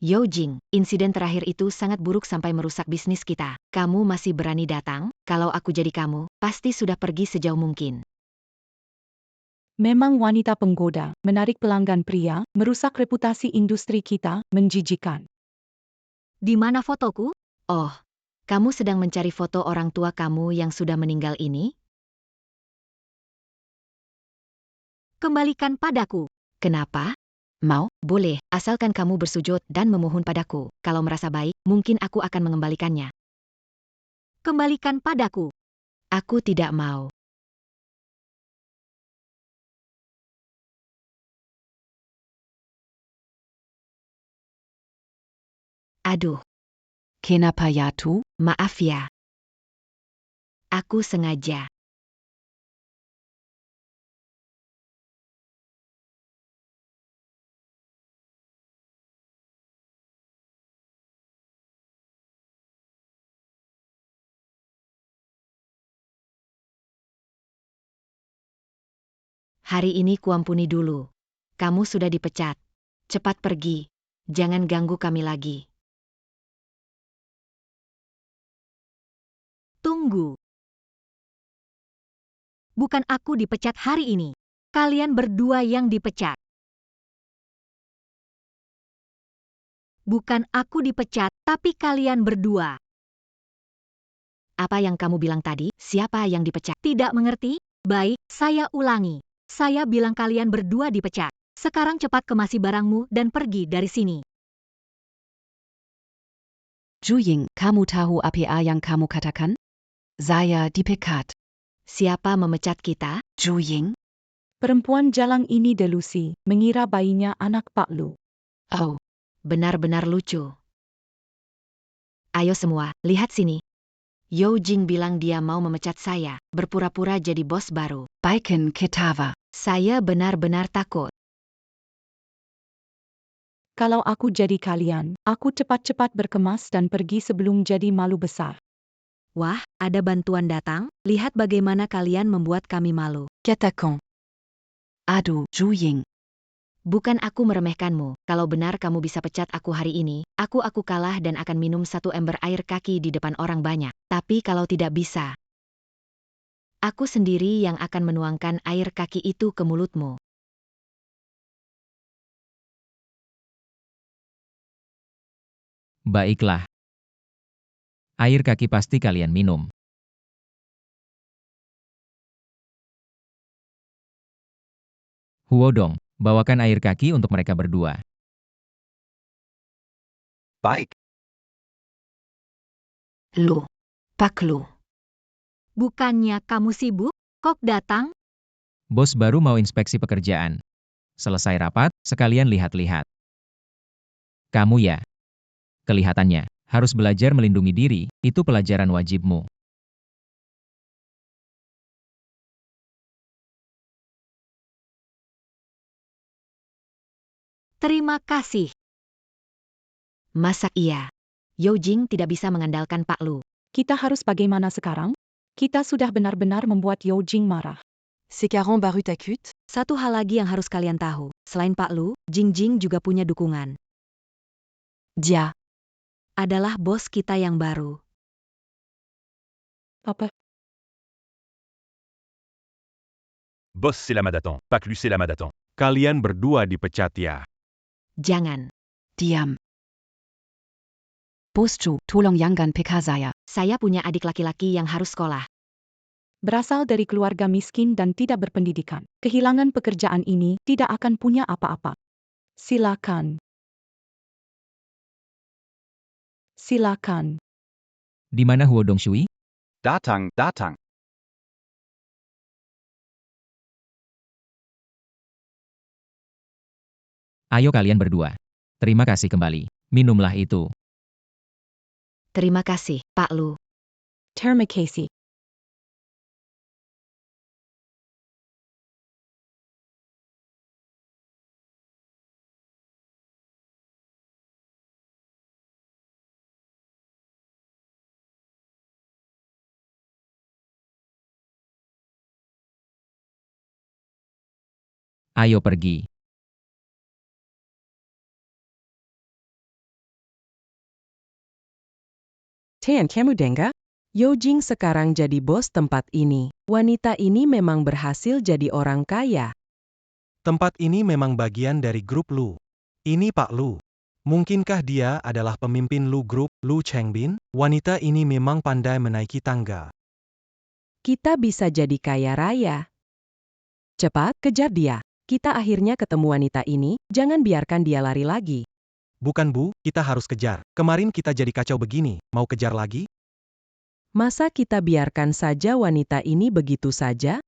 Yeo Jing, insiden terakhir itu sangat buruk sampai merusak bisnis kita. Kamu masih berani datang? Kalau aku jadi kamu, pasti sudah pergi sejauh mungkin. Memang wanita penggoda, menarik pelanggan pria, merusak reputasi industri kita, menjijikan. Di mana fotoku? Oh, kamu sedang mencari foto orang tua kamu yang sudah meninggal ini? Kembalikan padaku. Kenapa? Mau? Boleh, asalkan kamu bersujud dan memohon padaku. Kalau merasa baik, mungkin aku akan mengembalikannya. Kembalikan padaku. Aku tidak mau. Aduh, Kenapa ya tu? maaf ya. Aku sengaja. Hari ini kuampuni dulu. Kamu sudah dipecat. Cepat pergi. Jangan ganggu kami lagi. Tunggu. Bukan aku dipecat hari ini. Kalian berdua yang dipecat. Bukan aku dipecat, tapi kalian berdua. Apa yang kamu bilang tadi? Siapa yang dipecat? Tidak mengerti? Baik, saya ulangi. Saya bilang kalian berdua dipecat. Sekarang cepat kemasi barangmu dan pergi dari sini. Zhu Ying, kamu tahu apa yang kamu katakan? Saya dipecat. Siapa memecat kita? Zhu Ying? Perempuan jalang ini delusi, mengira bayinya anak Pak Lu. Oh, Benar-benar lucu. Ayo semua, lihat sini. Yeo Jing bilang dia mau memecat saya, berpura-pura jadi bos baru. Baiken ketawa. Saya benar-benar takut. Kalau aku jadi kalian, aku cepat-cepat berkemas dan pergi sebelum jadi malu besar. Wah, ada bantuan datang. Lihat bagaimana kalian membuat kami malu. Katakan. Aduh, Zhu Ying. Bukan aku meremehkanmu, kalau benar kamu bisa pecat aku hari ini, aku kalah dan akan minum 1 ember air kaki di depan orang banyak. Tapi kalau tidak bisa, aku sendiri yang akan menuangkan air kaki itu ke mulutmu. Baiklah. Air kaki pasti kalian minum. Huodong, bawakan air kaki untuk mereka berdua. Baik. Lu, Pak Lu. Bukannya kamu sibuk? Kok datang? Bos baru mau inspeksi pekerjaan. Selesai rapat, sekalian lihat-lihat. Kamu ya. Kelihatannya, harus belajar melindungi diri, itu pelajaran wajibmu. Terima kasih. Masa iya? Yeo Jing tidak bisa mengandalkan Pak Lu. Kita harus bagaimana sekarang? Kita sudah benar-benar membuat Yeo Jing marah. Sekarang baru takut? Satu hal lagi yang harus kalian tahu, selain Pak Lu, Jing Jing juga punya dukungan. Dia Adalah bos kita yang baru. Apa? Boss c'est la Madaton, Pak Lu c'est la Madaton. Kalian berdua dipecat ya. Jangan. diam. Boscu, tolong jangan PK saya. Saya punya adik laki-laki yang harus sekolah. Berasal dari keluarga miskin dan tidak berpendidikan. Kehilangan pekerjaan ini tidak akan punya apa-apa. Silakan. Silakan. Di mana Huo Dongshui? Datang, datang. Ayo kalian berdua. Terima kasih kembali. Minumlah itu. Terima kasih, Pak Lu. Terima kasih. Ayo pergi. Tian kamu dengar? Yojing sekarang jadi bos tempat ini. Wanita ini memang berhasil jadi orang kaya. Tempat ini memang bagian dari grup Lu. Ini Pak Lu. Mungkinkah dia adalah pemimpin Lu Group, Lu Chengbin? Wanita ini memang pandai menaiki tangga. Kita bisa jadi kaya raya. Cepat, kejar dia. Kita akhirnya ketemu wanita ini, jangan biarkan dia lari lagi. Bukan Bu, kita harus kejar. Kemarin kita jadi kacau begini, mau kejar lagi? Masa kita biarkan saja wanita ini begitu saja?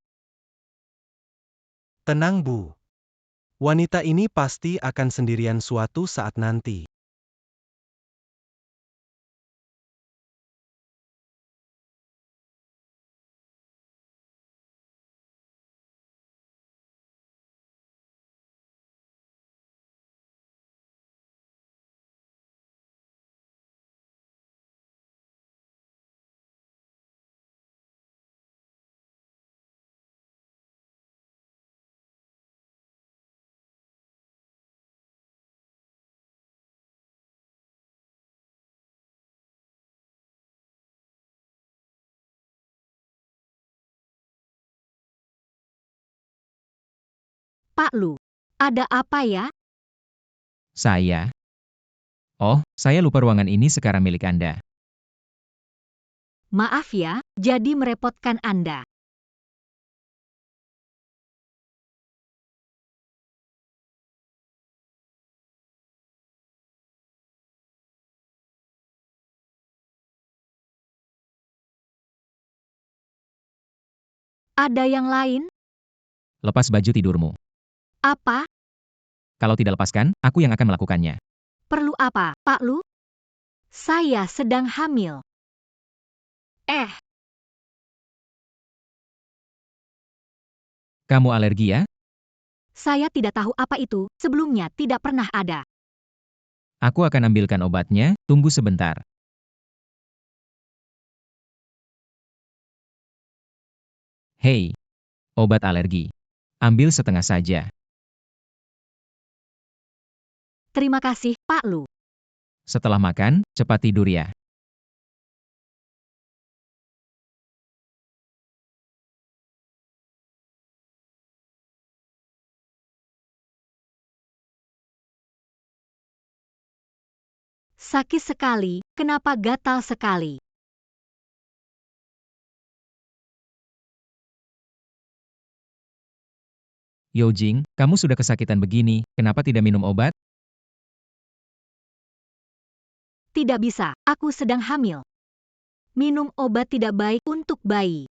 Tenang Bu. Wanita ini pasti akan sendirian suatu saat nanti. Pak Lu, ada apa ya? Saya. Oh, saya lupa ruangan ini sekarang milik Anda. Maaf ya, jadi merepotkan Anda. Ada yang lain? Lepas baju tidurmu. Apa? Kalau tidak lepaskan, aku yang akan melakukannya. Perlu apa, Pak Lu? Saya sedang hamil. Kamu alergi ya? Saya tidak tahu apa itu, sebelumnya tidak pernah ada. Aku akan ambilkan obatnya, tunggu sebentar. Hei, obat alergi. Ambil setengah saja. Terima kasih, Pak Lu. Setelah makan, cepat tidur ya. Sakit sekali, kenapa gatal sekali? Yojing, kamu sudah kesakitan begini, kenapa tidak minum obat? Tidak bisa, aku sedang hamil. Minum obat tidak baik untuk bayi.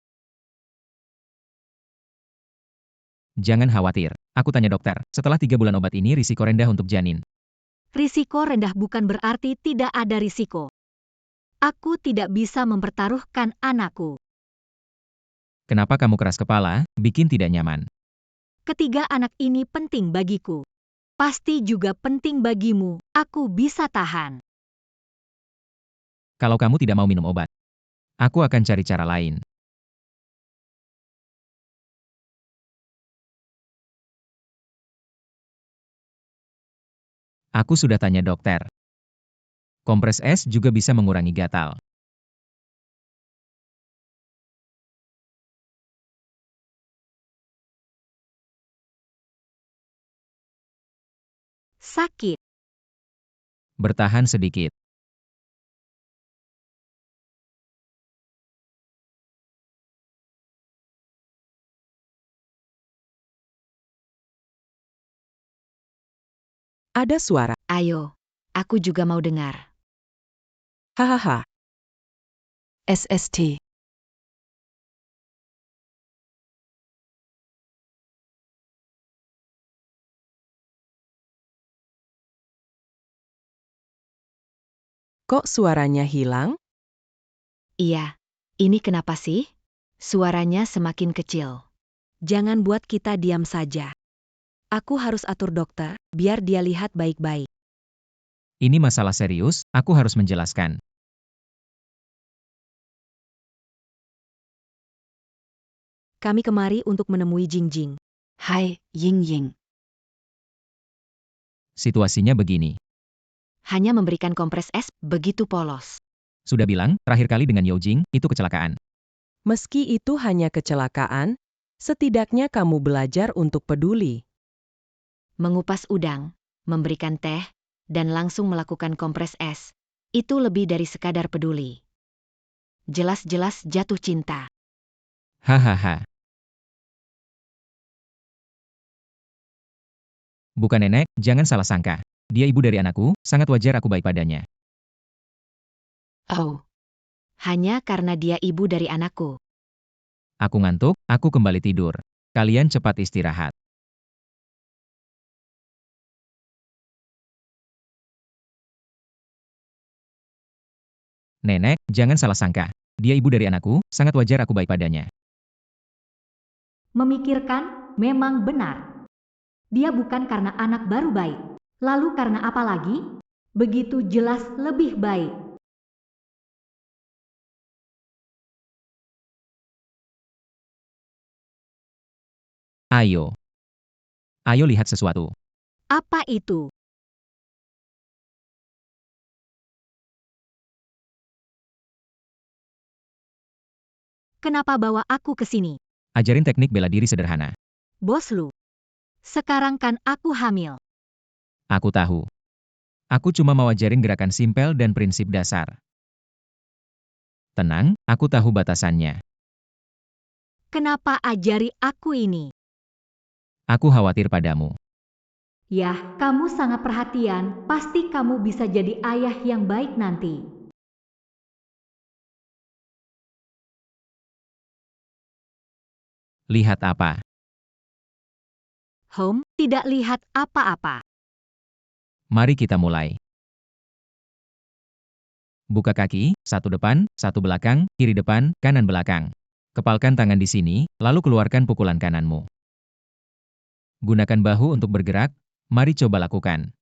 Jangan khawatir. Aku tanya dokter, setelah 3 bulan obat ini risiko rendah untuk janin. Risiko rendah bukan berarti tidak ada risiko. Aku tidak bisa mempertaruhkan anakku. Kenapa kamu keras kepala, bikin tidak nyaman? Ketiga anak ini penting bagiku. Pasti juga penting bagimu, aku bisa tahan. Kalau kamu tidak mau minum obat, aku akan cari cara lain. Aku sudah tanya dokter. Kompres es juga bisa mengurangi gatal. Sakit. Bertahan sedikit. Ada suara. Ayo, aku juga mau dengar. Hahaha. SST. Kok suaranya hilang? Iya, ini kenapa sih? Suaranya semakin kecil. Jangan buat kita diam saja. Aku harus atur dokter, biar dia lihat baik-baik. Ini masalah serius, aku harus menjelaskan. Kami kemari untuk menemui Jingjing. Hai, Ying Ying. Situasinya begini. Hanya memberikan kompres es, begitu polos. Sudah bilang, terakhir kali dengan Yojing, itu kecelakaan. Meski itu hanya kecelakaan, setidaknya kamu belajar untuk peduli. Mengupas udang, memberikan teh, dan langsung melakukan kompres es. Itu lebih dari sekadar peduli. Jelas-jelas jatuh cinta. Hahaha. Bukan nenek, jangan salah sangka. Dia ibu dari anakku, sangat wajar aku baik padanya. Oh, Hanya karena dia ibu dari anakku. Aku ngantuk, aku kembali tidur. Kalian cepat istirahat. Nenek, jangan salah sangka. Dia ibu dari anakku, sangat wajar aku baik padanya. Memikirkan, memang benar. Dia bukan karena anak baru baik. Lalu karena apa lagi? Begitu jelas lebih baik. Ayo. Ayo lihat sesuatu. Apa itu? Kenapa bawa aku ke sini? Ajarin teknik bela diri sederhana. Bos lu. Sekarang kan aku hamil. Aku tahu. Aku cuma mau ajarin gerakan simpel dan prinsip dasar. Tenang, aku tahu batasannya. Kenapa ajari aku ini? Aku khawatir padamu. Yah, kamu sangat perhatian. Pasti kamu bisa jadi ayah yang baik nanti. Lihat apa? Home, tidak lihat apa-apa. Mari kita mulai. Buka kaki, satu depan, satu belakang, kiri depan, kanan belakang. Kepalkan tangan di sini, lalu keluarkan pukulan kananmu. Gunakan bahu untuk bergerak, mari coba lakukan.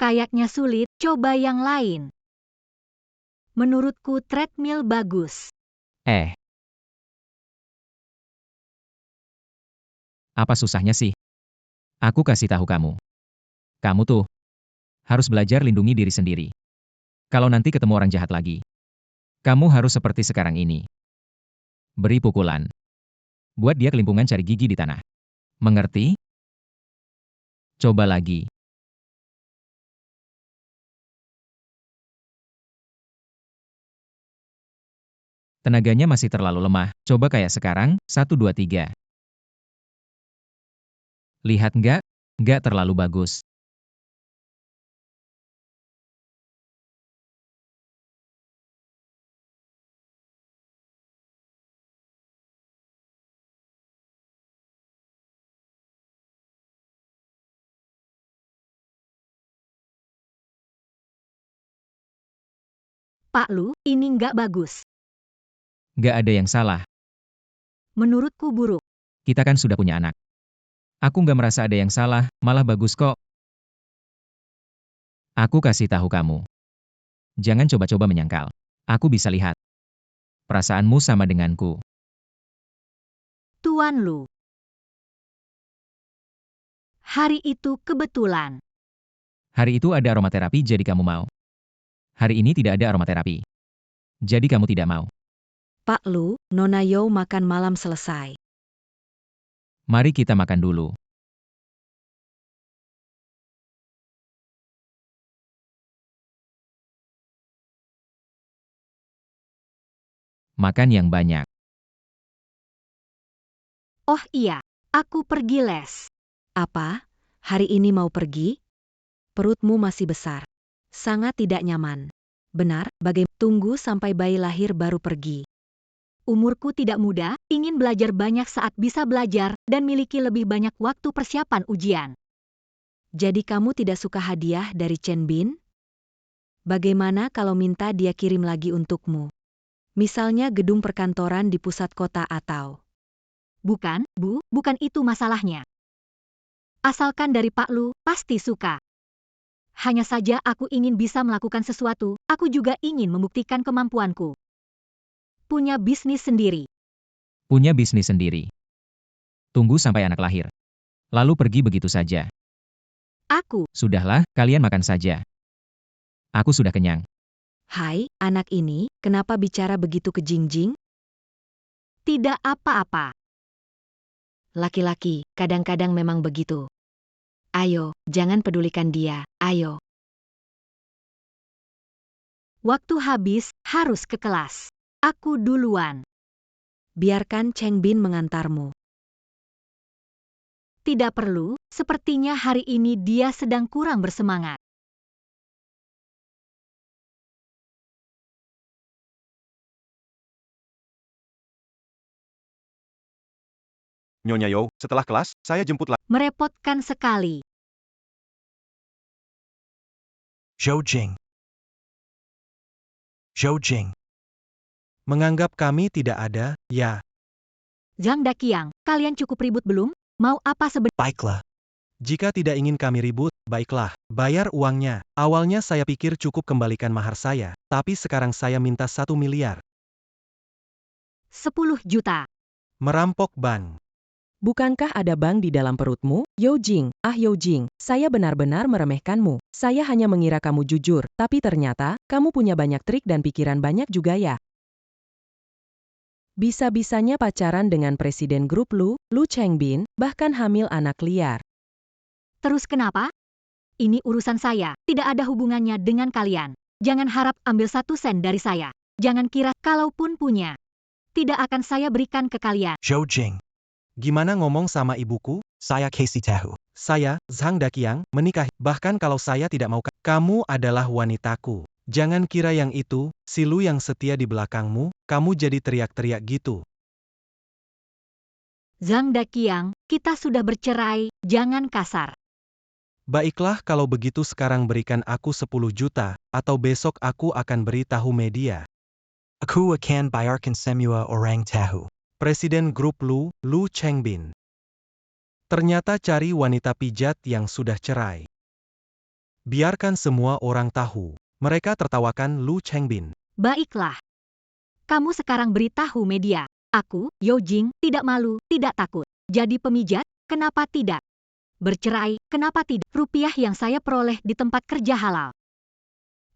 Kayaknya sulit, coba yang lain. Menurutku treadmill bagus. Apa susahnya sih? Aku kasih tahu kamu. Kamu tuh harus belajar lindungi diri sendiri. Kalau nanti ketemu orang jahat lagi, kamu harus seperti sekarang ini. Beri pukulan. Buat dia kelimpungan cari gigi di tanah. Mengerti? Coba lagi. Tenaganya masih terlalu lemah. Coba kayak sekarang, 1, 2, 3. Lihat nggak? Nggak terlalu bagus. Pak Lu, ini nggak bagus. Nggak ada yang salah. Menurutku buruk. Kita kan sudah punya anak. Aku nggak merasa ada yang salah, malah bagus kok. Aku kasih tahu kamu. Jangan coba-coba menyangkal. Aku bisa lihat. Perasaanmu sama denganku. Tuan Lu. Hari itu kebetulan. Hari itu ada aromaterapi jadi kamu mau. Hari ini tidak ada aromaterapi. Jadi kamu tidak mau. Pak Lu, Nona Yo makan malam selesai. Mari kita makan dulu. Makan yang banyak. Oh iya, aku pergi les. Apa? Hari ini mau pergi? Perutmu masih besar. Sangat tidak nyaman. Benar, bagaimana? Tunggu sampai bayi lahir baru pergi. Umurku tidak muda, ingin belajar banyak saat bisa belajar, dan miliki lebih banyak waktu persiapan ujian. Jadi kamu tidak suka hadiah dari Chen Bin? Bagaimana kalau minta dia kirim lagi untukmu? Misalnya gedung perkantoran di pusat kota atau... Bukan, Bu, bukan itu masalahnya. Asalkan dari Pak Lu, pasti suka. Hanya saja aku ingin bisa melakukan sesuatu, aku juga ingin membuktikan kemampuanku. Punya bisnis sendiri. Punya bisnis sendiri. Tunggu sampai anak lahir. Lalu pergi begitu saja. Aku. Sudahlah, kalian makan saja. Aku sudah kenyang. Hai, anak ini, kenapa bicara begitu kejingjing? Tidak apa-apa. Laki-laki, kadang-kadang memang begitu. Ayo, jangan pedulikan dia, ayo. Waktu habis, harus ke kelas. Aku duluan. Biarkan Cheng Bin mengantarmu. Tidak perlu, sepertinya hari ini dia sedang kurang bersemangat. Nyonya Yo, setelah kelas, saya jemput lagi. Merepotkan sekali. Zhou Jing. Zhou Jing. Menganggap kami tidak ada, ya. Zhang Daqiang, kalian cukup ribut belum? Mau apa sebenarnya? Baiklah. Jika tidak ingin kami ribut, baiklah, bayar uangnya. Awalnya saya pikir cukup kembalikan mahar saya, tapi sekarang saya minta 1 miliar. 10 juta. Merampok bank. Bukankah ada bank di dalam perutmu? Yo Jing, Yo Jing, saya benar-benar meremehkanmu. Saya hanya mengira kamu jujur, tapi ternyata, kamu punya banyak trik dan pikiran banyak juga ya. Bisa-bisanya pacaran dengan Presiden Grup Lu Chengbin, bahkan hamil anak liar. Terus kenapa? Ini urusan saya, tidak ada hubungannya dengan kalian. Jangan harap ambil 1 sen dari saya. Jangan kira, kalaupun punya, tidak akan saya berikan ke kalian. Zhou Jing. Gimana ngomong sama ibuku? Saya Casey Tahu. Saya, Zhang Daqiang, menikahi. Bahkan kalau saya tidak mau, kamu adalah wanitaku. Jangan kira yang itu, si Lu yang setia di belakangmu, kamu jadi teriak-teriak gitu. Zhang Daqiang, kita sudah bercerai, jangan kasar. Baiklah kalau begitu sekarang berikan aku 10 juta, atau besok aku akan beritahu media. Aku akan bayarkan semua orang tahu. Presiden Grup Lu Chengbin. Ternyata cari wanita pijat yang sudah cerai. Biarkan semua orang tahu. Mereka tertawakan Lu Chengbin. Baiklah. Kamu sekarang beritahu media. Aku, Yo Jing, tidak malu, tidak takut. Jadi pemijat, kenapa tidak? Bercerai, kenapa tidak? Rupiah yang saya peroleh di tempat kerja halal.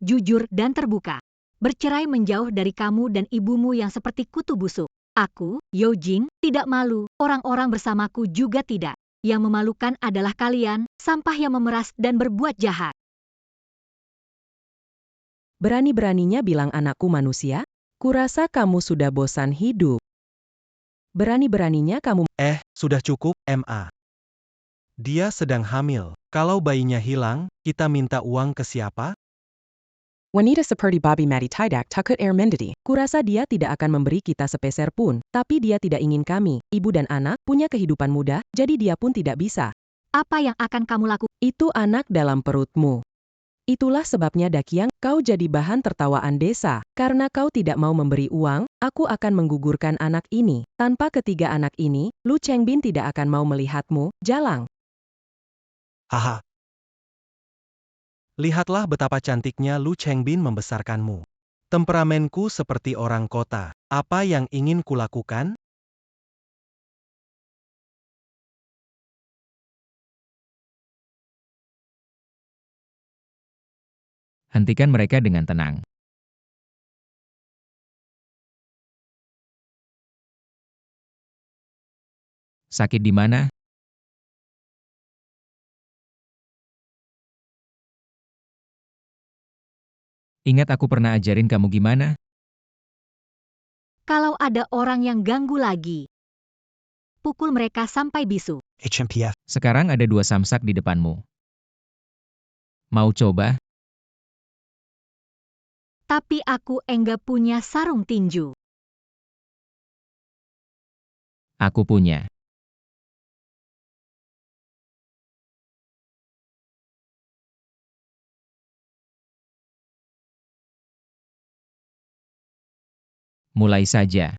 Jujur dan terbuka. Bercerai menjauh dari kamu dan ibumu yang seperti kutu busuk. Aku, Yo Jing, tidak malu, orang-orang bersamaku juga tidak. Yang memalukan adalah kalian, sampah yang memeras dan berbuat jahat. Berani-beraninya bilang anakku manusia? Kurasa kamu sudah bosan hidup. Berani-beraninya kamu... Sudah cukup, Ma. Dia sedang hamil. Kalau bayinya hilang, kita minta uang ke siapa? Wanita seperti Bobby Mati tidak takut air mendidih. Kurasa dia tidak akan memberi kita sepeser pun, tapi dia tidak ingin kami, ibu dan anak, punya kehidupan mudah, jadi dia pun tidak bisa. Apa yang akan kamu lakukan? Itu anak dalam perutmu. Itulah sebabnya Daqiang, kau jadi bahan tertawaan desa. Karena kau tidak mau memberi uang, aku akan menggugurkan anak ini. Tanpa ketiga anak ini, Lu Chengbin tidak akan mau melihatmu, jalang. Haha. Lihatlah betapa cantiknya Lu Chengbin membesarkanmu. Temperamenku seperti orang kota. Apa yang ingin kulakukan? Hentikan mereka dengan tenang. Sakit di mana? Ingat aku pernah ajarin kamu gimana? Kalau ada orang yang ganggu lagi, pukul mereka sampai bisu. HMPF. Sekarang ada 2 samsak di depanmu. Mau coba? Tapi aku enggak punya sarung tinju. Aku punya. Mulai saja.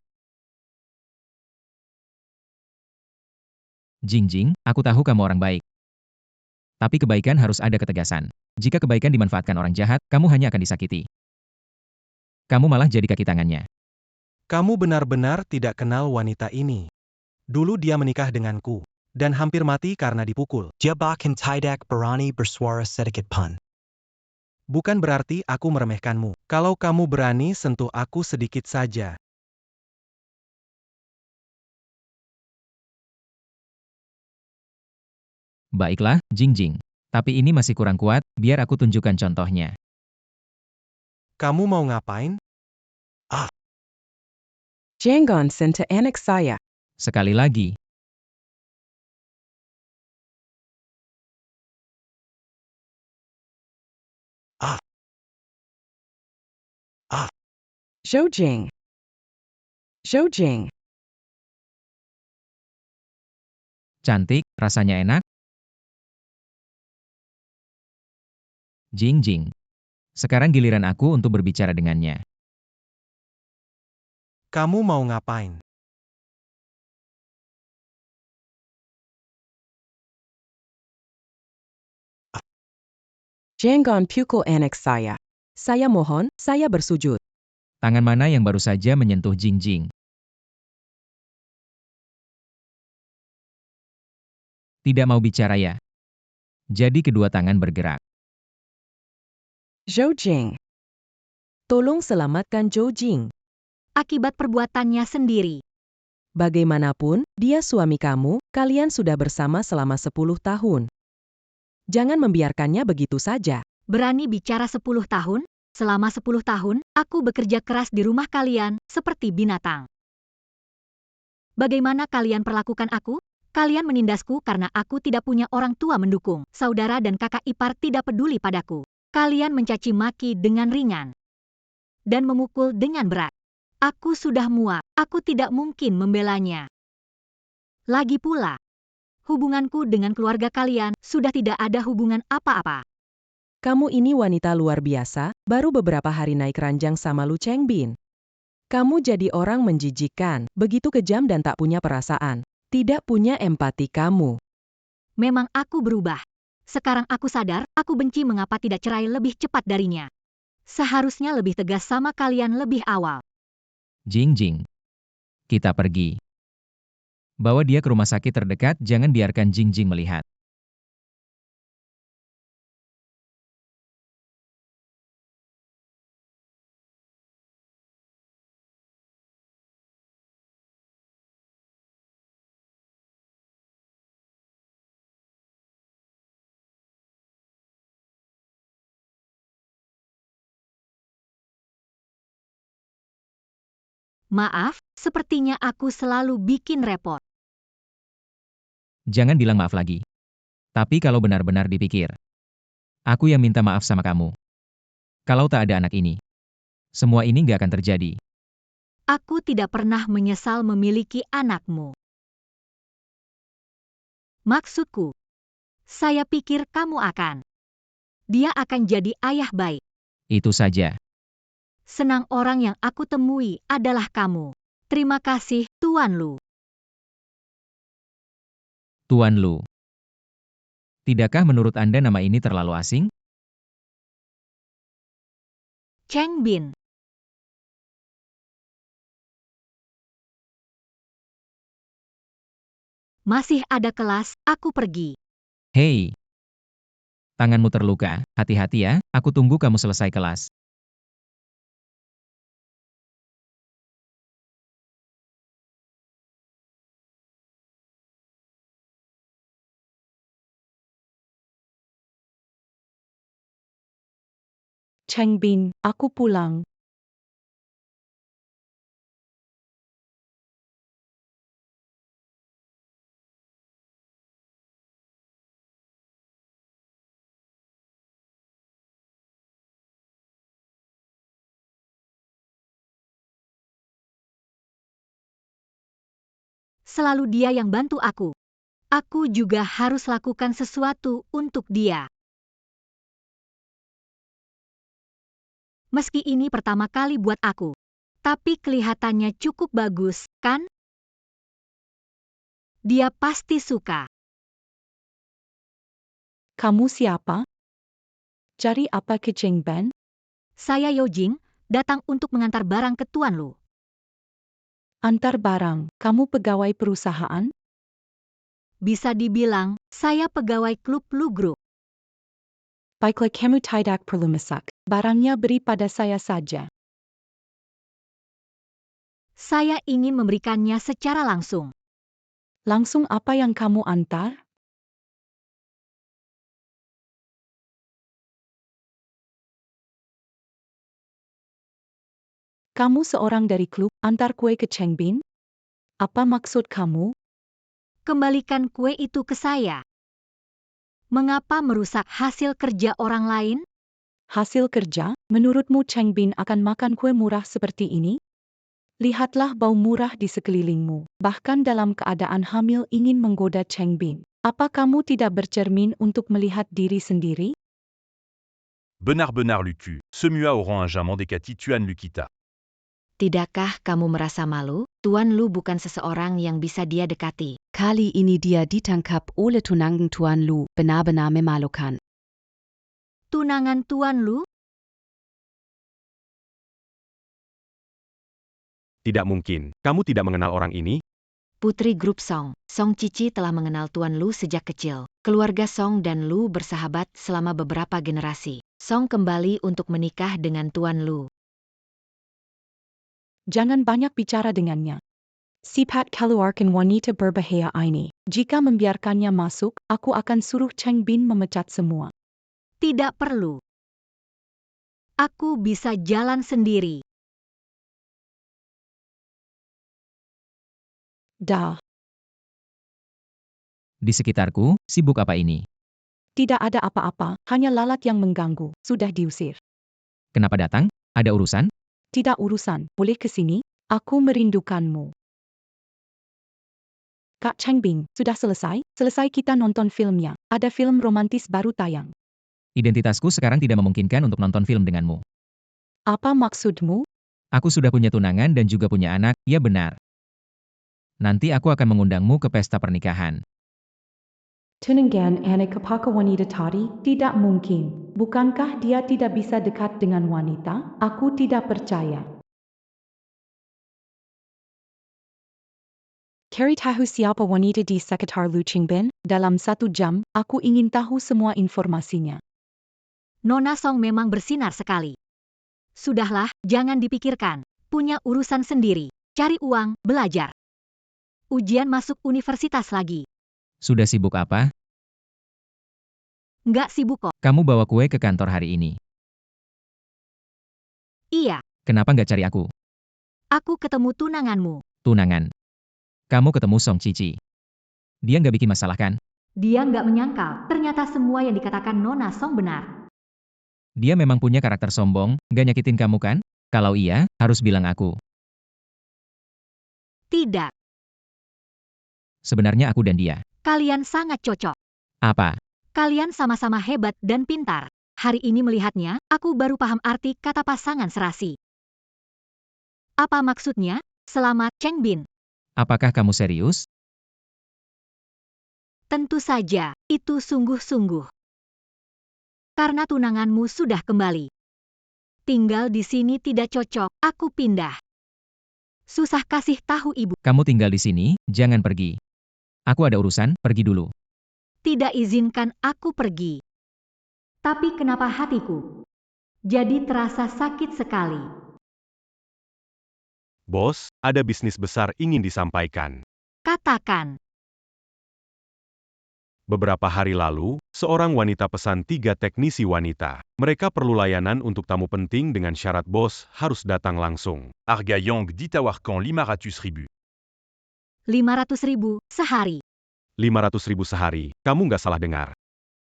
Jingjing, aku tahu kamu orang baik. Tapi kebaikan harus ada ketegasan. Jika kebaikan dimanfaatkan orang jahat, kamu hanya akan disakiti. Kamu malah jadi kaki tangannya. Kamu benar-benar tidak kenal wanita ini. Dulu dia menikah denganku, dan hampir mati karena dipukul. Dia bahkan tidak berani bersuara sedikit pun. Bukan berarti aku meremehkanmu. Kalau kamu berani sentuh aku sedikit saja. Baiklah, Jingjing. Tapi ini masih kurang kuat, biar aku tunjukkan contohnya. Kamu mau ngapain? Jangan sentuh anak saya. Sekali lagi. Zhojing. Zhojing. Cantik, rasanya enak. Jingjing. Sekarang giliran aku untuk berbicara dengannya. Kamu mau ngapain? Jangan pukul anak saya. Saya mohon, saya bersujud. Tangan mana yang baru saja menyentuh Jingjing? Tidak mau bicara ya? Jadi kedua tangan bergerak. Zhojing. Tolong selamatkan Zhojing. Akibat perbuatannya sendiri. Bagaimanapun, dia suami kamu, kalian sudah bersama selama 10 tahun. Jangan membiarkannya begitu saja. Berani bicara 10 tahun? Selama 10 tahun, aku bekerja keras di rumah kalian, seperti binatang. Bagaimana kalian perlakukan aku? Kalian menindasku karena aku tidak punya orang tua mendukung. Saudara dan kakak ipar tidak peduli padaku. Kalian mencaci maki dengan ringan. Dan memukul dengan berat. Aku sudah muak, aku tidak mungkin membelanya. Lagi pula, hubunganku dengan keluarga kalian sudah tidak ada hubungan apa-apa. Kamu ini wanita luar biasa, baru beberapa hari naik ranjang sama Lu Chengbin. Kamu jadi orang menjijikkan, begitu kejam dan tak punya perasaan. Tidak punya empati kamu. Memang aku berubah. Sekarang aku sadar, aku benci mengapa tidak cerai lebih cepat darinya. Seharusnya lebih tegas sama kalian lebih awal. Jingjing. Kita pergi. Bawa dia ke rumah sakit terdekat, jangan biarkan Jingjing melihat. Maaf, sepertinya aku selalu bikin repot. Jangan bilang maaf lagi. Tapi kalau benar-benar dipikir, aku yang minta maaf sama kamu. Kalau tak ada anak ini, semua ini nggak akan terjadi. Aku tidak pernah menyesal memiliki anakmu. Maksudku, saya pikir kamu akan. Dia akan jadi ayah baik. Itu saja. Senang orang yang aku temui adalah kamu. Terima kasih, Tuan Lu. Tuan Lu. Tidakkah menurut Anda nama ini terlalu asing? Cheng Bin. Masih ada kelas, aku pergi. Hei. Tanganmu terluka, hati-hati ya, aku tunggu kamu selesai kelas. Chengbin, aku pulang. Selalu dia yang bantu aku. Aku juga harus lakukan sesuatu untuk dia. Meski ini pertama kali buat aku. Tapi kelihatannya cukup bagus, kan? Dia pasti suka. Kamu siapa? Cari apa ke Chengben? Saya Yojing, datang untuk mengantar barang ke Tuan Lu. Antar barang, kamu pegawai perusahaan? Bisa dibilang, saya pegawai klub Lu Group. Baiklah kamu tidak perlu masak. Barangnya beri pada saya saja. Saya ingin memberikannya secara langsung. Langsung apa yang kamu antar? Kamu seorang dari klub, antar kue ke Chengbin? Apa maksud kamu? Kembalikan kue itu ke saya. Mengapa merusak hasil kerja orang lain? Hasil kerja, menurutmu Chengbin akan makan kue murah seperti ini? Lihatlah bau murah di sekelilingmu, bahkan dalam keadaan hamil ingin menggoda Chengbin. Apa kamu tidak bercermin untuk melihat diri sendiri? Benard Lucu, Semua Oran Jaman Dekati Tuan Lukita. Tidakkah kamu merasa malu? Tuan Lu bukan seseorang yang bisa dia dekati. Kali ini dia ditangkap oleh tunangan Tuan Lu, benar-benar memalukan. Tunangan Tuan Lu? Tidak mungkin, kamu tidak mengenal orang ini? Putri grup Song, Song Cici telah mengenal Tuan Lu sejak kecil. Keluarga Song dan Lu bersahabat selama beberapa generasi. Song kembali untuk menikah dengan Tuan Lu. Jangan banyak bicara dengannya. Sifat keluarkan wanita berbahaya ini. Jika membiarkannya masuk, aku akan suruh Chengbin memecat semua. Tidak perlu. Aku bisa jalan sendiri. Dah, Di sekitarku, sibuk apa ini? tidak ada apa-apa, hanya lalat yang mengganggu. Sudah diusir. Kenapa datang? Ada urusan? Tidak urusan, boleh ke sini? Aku merindukanmu. Kak Chengbin, sudah selesai? Selesai kita nonton filmnya. Ada film romantis baru tayang. Identitasku sekarang tidak memungkinkan untuk nonton film denganmu. Apa maksudmu? Aku sudah punya tunangan dan juga punya anak, ya benar. Nanti aku akan mengundangmu ke pesta pernikahan. Tunangan anak kepada wanita tadi? Tidak mungkin. Bukankah dia tidak bisa dekat dengan wanita? Aku tidak percaya. Cari tahu siapa wanita di sekitar Lu Chengbin? Dalam 1 jam, aku ingin tahu semua informasinya. Nona Song memang bersinar sekali. Sudahlah, jangan dipikirkan. Punya urusan sendiri. Cari uang, belajar. Ujian masuk universitas lagi. Sudah sibuk apa? Nggak sibuk kok. Kamu bawa kue ke kantor hari ini. Iya, Kenapa nggak cari aku? aku ketemu tunanganmu. Tunangan. Kamu ketemu Song Cici. Dia nggak bikin masalah kan? Dia nggak menyangkal, ternyata semua yang dikatakan Nona Song benar. Dia memang punya karakter sombong, nggak nyakitin kamu kan? Kalau iya, harus bilang aku. Tidak, Sebenarnya aku dan dia. kalian sangat cocok. Apa? Kalian sama-sama hebat dan pintar. Hari ini melihatnya, aku baru paham arti kata pasangan serasi. Apa maksudnya? Selamat, Chengbin. Apakah kamu serius? Tentu saja, itu sungguh-sungguh. Karena tunanganmu sudah kembali. Tinggal di sini tidak cocok, aku pindah. Susah kasih tahu ibu. Kamu tinggal di sini, jangan pergi. Aku ada urusan, pergi dulu. Tidak izinkan aku pergi. Tapi kenapa hatiku jadi terasa sakit sekali? Bos, ada bisnis besar ingin disampaikan. Katakan, Beberapa hari lalu, seorang wanita pesan 3 teknisi wanita. Mereka perlu layanan untuk tamu penting dengan syarat bos harus datang langsung. Argayong Ditawarkan 500 ribu. 500.000 sehari. 500.000 sehari, kamu nggak salah dengar.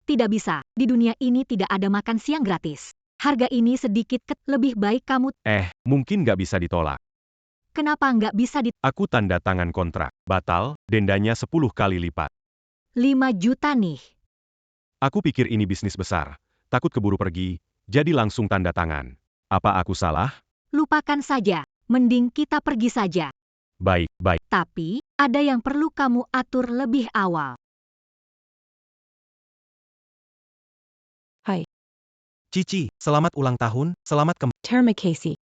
Tidak bisa, di dunia ini tidak ada makan siang gratis. Harga ini sedikit lebih baik kamu. Mungkin nggak bisa ditolak. Kenapa nggak bisa di Aku tanda tangan kontrak. Batal, dendanya 10 kali lipat. 5 juta nih? Aku pikir ini bisnis besar. Takut keburu pergi, jadi langsung tanda tangan. Apa aku salah? Lupakan saja. Mending kita pergi saja. Baik, baik. Tapi, ada yang perlu kamu atur lebih awal. Hai, Cici, selamat ulang tahun, selamat kembali. terima kasih.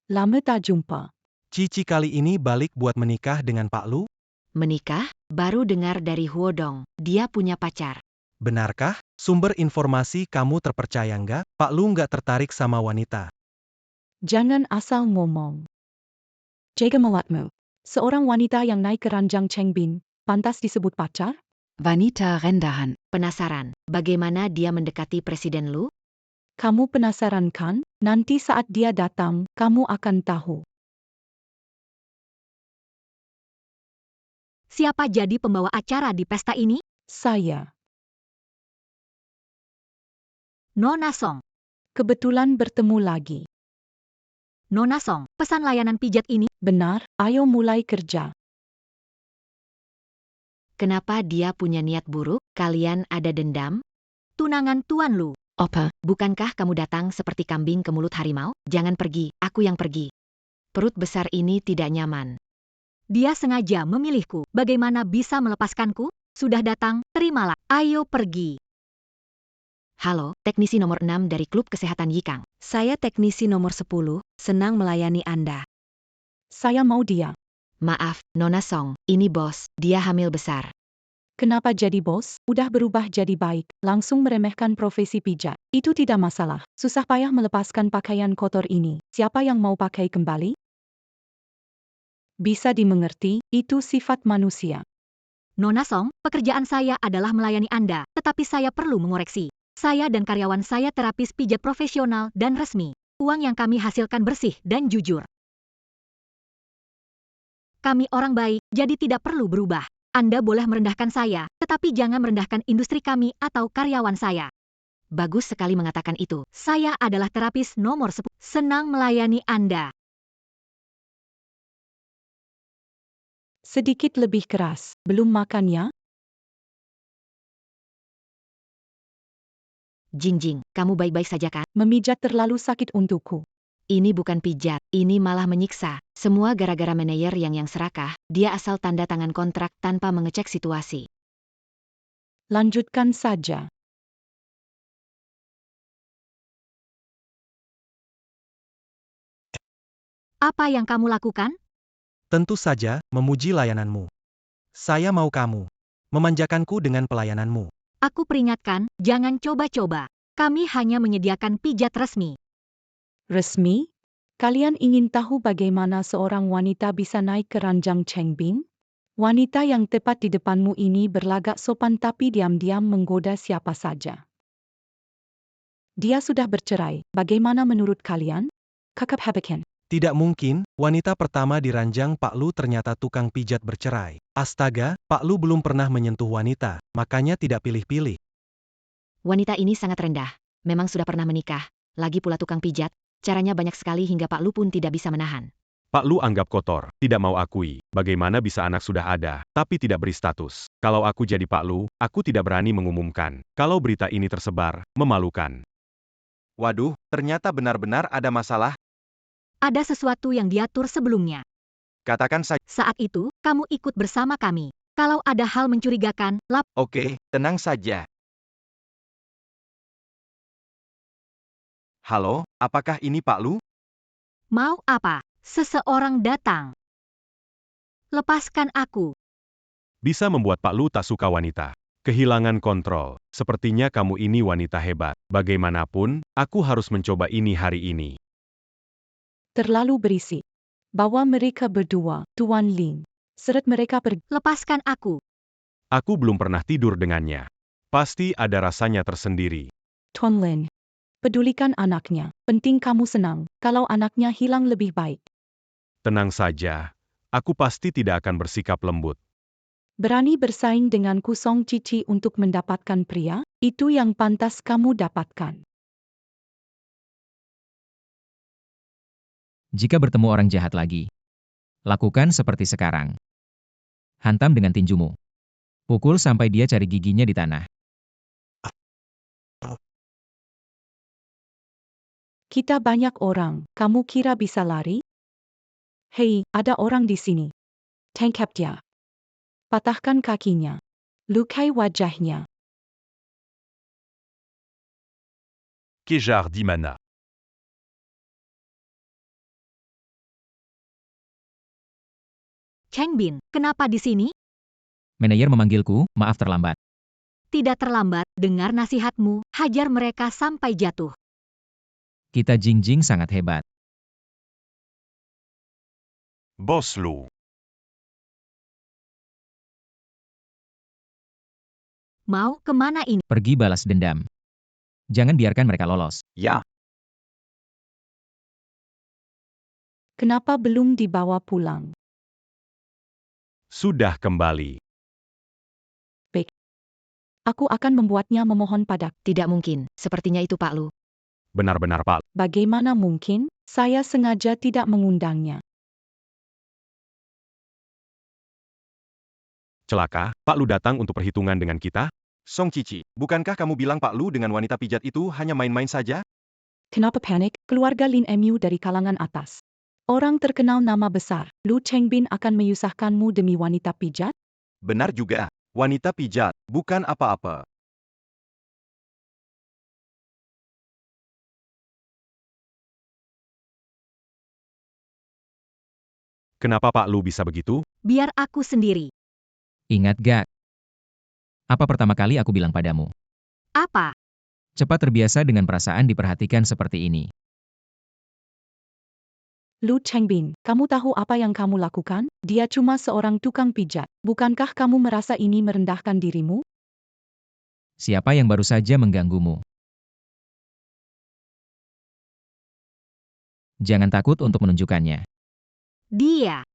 Lama tak jumpa. Cici kali ini balik buat menikah dengan Pak Lu? Menikah? Baru dengar dari Huodong, dia punya pacar. Benarkah? Sumber informasi kamu terpercaya nggak? Pak Lu nggak tertarik sama wanita. Jangan asal ngomong. Jaga mulatmu. Seorang wanita yang naik ke ranjang Chengbin, pantas disebut pacar? Wanita rendahan. Penasaran, bagaimana dia mendekati Presiden Lu? Kamu penasaran kan? Nanti saat dia datang, kamu akan tahu. Siapa jadi pembawa acara di pesta ini? Saya. Nona Song. Kebetulan bertemu lagi. Nona Song, pesan layanan pijat ini. Benar, ayo mulai kerja. Kenapa dia punya niat buruk? Kalian ada dendam? Tunangan Tuan Lu. Opa, Bukankah kamu datang seperti kambing ke mulut harimau? Jangan pergi, aku yang pergi. Perut besar ini tidak nyaman. Dia sengaja memilihku. Bagaimana bisa melepaskanku? Sudah datang, terimalah. Ayo pergi. Halo, teknisi nomor 6 dari Klub Kesehatan Yikang. Saya teknisi nomor 10, senang melayani Anda. Saya mau dia. Maaf, Nona Song, ini bos, dia hamil besar. Kenapa jadi bos? Udah berubah jadi baik, langsung meremehkan profesi pijat. Itu tidak masalah. Susah payah melepaskan pakaian kotor ini. Siapa yang mau pakai kembali? Bisa dimengerti, itu sifat manusia. Nona Song, pekerjaan saya adalah melayani Anda, tetapi saya perlu mengoreksi. Saya dan karyawan saya terapis pijat profesional dan resmi. Uang yang kami hasilkan bersih dan jujur. Kami orang baik, jadi tidak perlu berubah. Anda boleh merendahkan saya, tetapi jangan merendahkan industri kami atau karyawan saya. Bagus sekali mengatakan itu. Saya adalah terapis nomor 10. Senang melayani Anda. Sedikit lebih keras. Belum makan ya? Jingjing, kamu baik-baik saja kan? Memijat terlalu sakit untukku. Ini bukan pijat, ini malah menyiksa. Semua gara-gara manajer yang serakah, dia asal tanda tangan kontrak tanpa mengecek situasi. Lanjutkan saja. Apa yang kamu lakukan? Tentu saja, memuji layananmu. Saya mau kamu memanjakanku dengan pelayananmu. Aku peringatkan, jangan coba-coba. Kami hanya menyediakan pijat resmi. Resmi? Kalian ingin tahu bagaimana seorang wanita bisa naik ke ranjang Chengbin? Wanita yang tepat di depanmu ini berlagak sopan tapi diam-diam menggoda siapa saja. Dia sudah bercerai. Bagaimana menurut kalian? Kakak Habekin. Tidak mungkin, wanita pertama di ranjang Pak Lu ternyata tukang pijat bercerai. Astaga, Pak Lu belum pernah menyentuh wanita, makanya tidak pilih-pilih. Wanita ini sangat rendah. Memang sudah pernah menikah. Lagi pula tukang pijat, caranya banyak sekali hingga Pak Lu pun tidak bisa menahan. Pak Lu anggap kotor, tidak mau akui. Bagaimana bisa anak sudah ada, tapi tidak beri status. Kalau aku jadi Pak Lu, aku tidak berani mengumumkan. Kalau berita ini tersebar, memalukan. Waduh, ternyata benar-benar ada masalah. Ada sesuatu yang diatur sebelumnya. Katakan saja. Saat itu, kamu ikut bersama kami. Kalau ada hal mencurigakan, Oke, tenang saja. Halo, apakah ini Pak Lu? Mau apa? Seseorang datang. Lepaskan aku. Bisa membuat Pak Lu tak suka wanita. Kehilangan kontrol. Sepertinya kamu ini wanita hebat. Bagaimanapun, aku harus mencoba ini hari ini. Terlalu berisik. Bawa mereka berdua, Tuan Ling. Seret mereka pergi. Lepaskan aku. Aku belum pernah tidur dengannya. Pasti ada rasanya tersendiri. Tuan Lin. Pedulikan anaknya. Penting kamu senang. Kalau anaknya hilang lebih baik. Tenang saja. Aku pasti tidak akan bersikap lembut. Berani bersaing denganku Song Cici untuk mendapatkan pria? Itu yang pantas kamu dapatkan. Jika bertemu orang jahat lagi, lakukan seperti sekarang. Hantam dengan tinjumu. Pukul sampai dia cari giginya di tanah. Kita banyak orang, kamu kira bisa lari? Hei, ada orang di sini. Tangkap dia. Patahkan kakinya. Lukai wajahnya. Kejar Dimana. Cheng Bin, kenapa di sini? Manajer memanggilku, maaf terlambat. Tidak terlambat, dengar nasihatmu, hajar mereka sampai jatuh. Kita Jing sangat hebat. Boss Lu. Mau kemana ini? Pergi balas dendam. Jangan biarkan mereka lolos. Ja. Kenapa belum dibawa pulang? Sudah kembali. Aku akan membuatnya memohon padaku. Tidak mungkin, sepertinya itu Pak Lu. Benar-benar Pak. Bagaimana mungkin? Saya sengaja tidak mengundangnya. Celaka, Pak Lu datang untuk perhitungan dengan kita? Song Cici, bukankah kamu bilang Pak Lu dengan wanita pijat itu hanya main-main saja? Kenapa panik? Keluarga Lin Mu dari kalangan atas. Orang terkenal nama besar, Lu Chengbin akan menyusahkanmu demi wanita pijat? Benar juga. Wanita pijat, bukan apa-apa. Kenapa Pak Lu bisa begitu? Biar aku sendiri. Ingat gak? Apa pertama kali aku bilang padamu? Apa? Cepat terbiasa dengan perasaan diperhatikan seperti ini. Lu Chengbin, kamu tahu apa yang kamu lakukan? Dia cuma seorang tukang pijat. Bukankah kamu merasa ini merendahkan dirimu? Siapa yang baru saja mengganggumu? Jangan takut untuk menunjukkannya. Dia.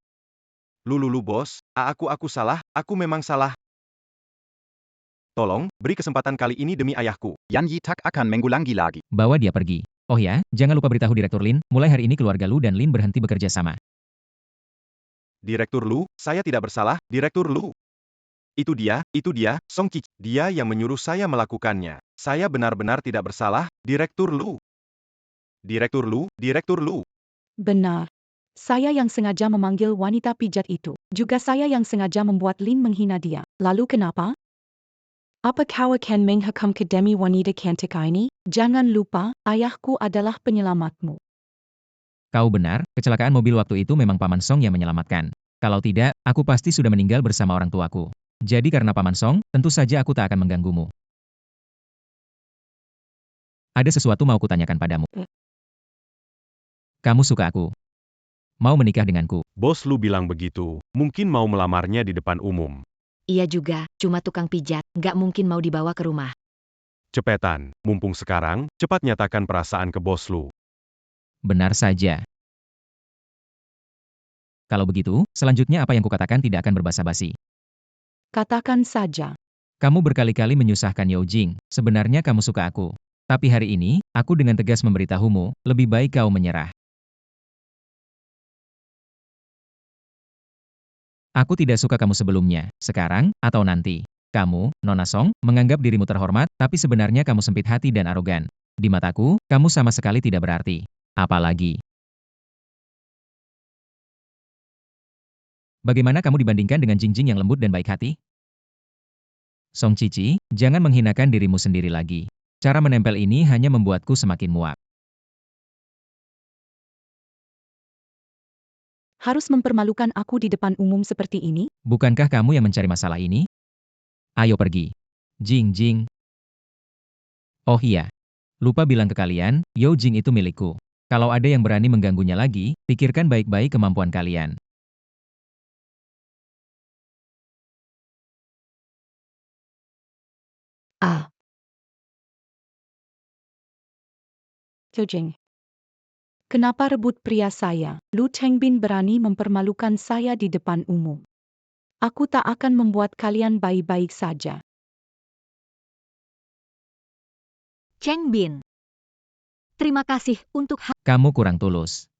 Lulu bos, aku salah, aku memang salah. Tolong, beri kesempatan kali ini demi ayahku. Yan Yi Tak akan mengulangi lagi. Bawa dia pergi. Oh ya, jangan lupa beritahu Direktur Lin, mulai hari ini keluarga Lu dan Lin berhenti bekerja sama. Direktur Lu, saya tidak bersalah, Direktur Lu. Itu dia, Song Cici. Dia yang menyuruh saya melakukannya. Saya benar-benar tidak bersalah, Direktur Lu. Direktur Lu. Benar. Saya yang sengaja memanggil wanita pijat itu. Juga saya yang sengaja membuat Lin menghina dia. Lalu kenapa? Apa kau akan menghakam ke demi wanita cantik ini? Jangan lupa, ayahku adalah penyelamatmu. Kau benar, kecelakaan mobil waktu itu memang Paman Song yang menyelamatkan. Kalau tidak, aku pasti sudah meninggal bersama orang tuaku. Jadi karena Paman Song, tentu saja aku tak akan mengganggumu. Ada sesuatu mau kutanyakan padamu. Kamu suka aku? Mau menikah denganku? Bos Lu bilang begitu, mungkin mau melamarnya di depan umum. Iya juga, cuma tukang pijat, nggak mungkin mau dibawa ke rumah. Cepetan, mumpung sekarang, cepat nyatakan perasaan ke Bos Lu. Benar saja. Kalau begitu, selanjutnya apa yang kukatakan tidak akan berbasa-basi. Katakan saja. Kamu berkali-kali menyusahkan Yao Jing, sebenarnya kamu suka aku. Tapi hari ini, aku dengan tegas memberitahumu, lebih baik kau menyerah. Aku tidak suka kamu sebelumnya, sekarang, atau nanti. Kamu, Nona Song, menganggap dirimu terhormat, tapi sebenarnya kamu sempit hati dan arogan. Di mataku, kamu sama sekali tidak berarti. Apalagi. Bagaimana kamu dibandingkan dengan Jing yang lembut dan baik hati? Song Cici, jangan menghinakan dirimu sendiri lagi. Cara menempel ini hanya membuatku semakin muak. Harus mempermalukan aku di depan umum seperti ini? Bukankah kamu yang mencari masalah ini? Ayo pergi. Jing. Oh iya. Lupa bilang ke kalian, Yao Jing itu milikku. Kalau ada yang berani mengganggunya lagi, pikirkan baik-baik kemampuan kalian. Jing. Kenapa rebut pria saya? Lu Chengbin berani mempermalukan saya di depan umum. Aku tak akan membuat kalian baik-baik saja. Cheng Bin. Terima kasih untuk Kamu kurang tulus.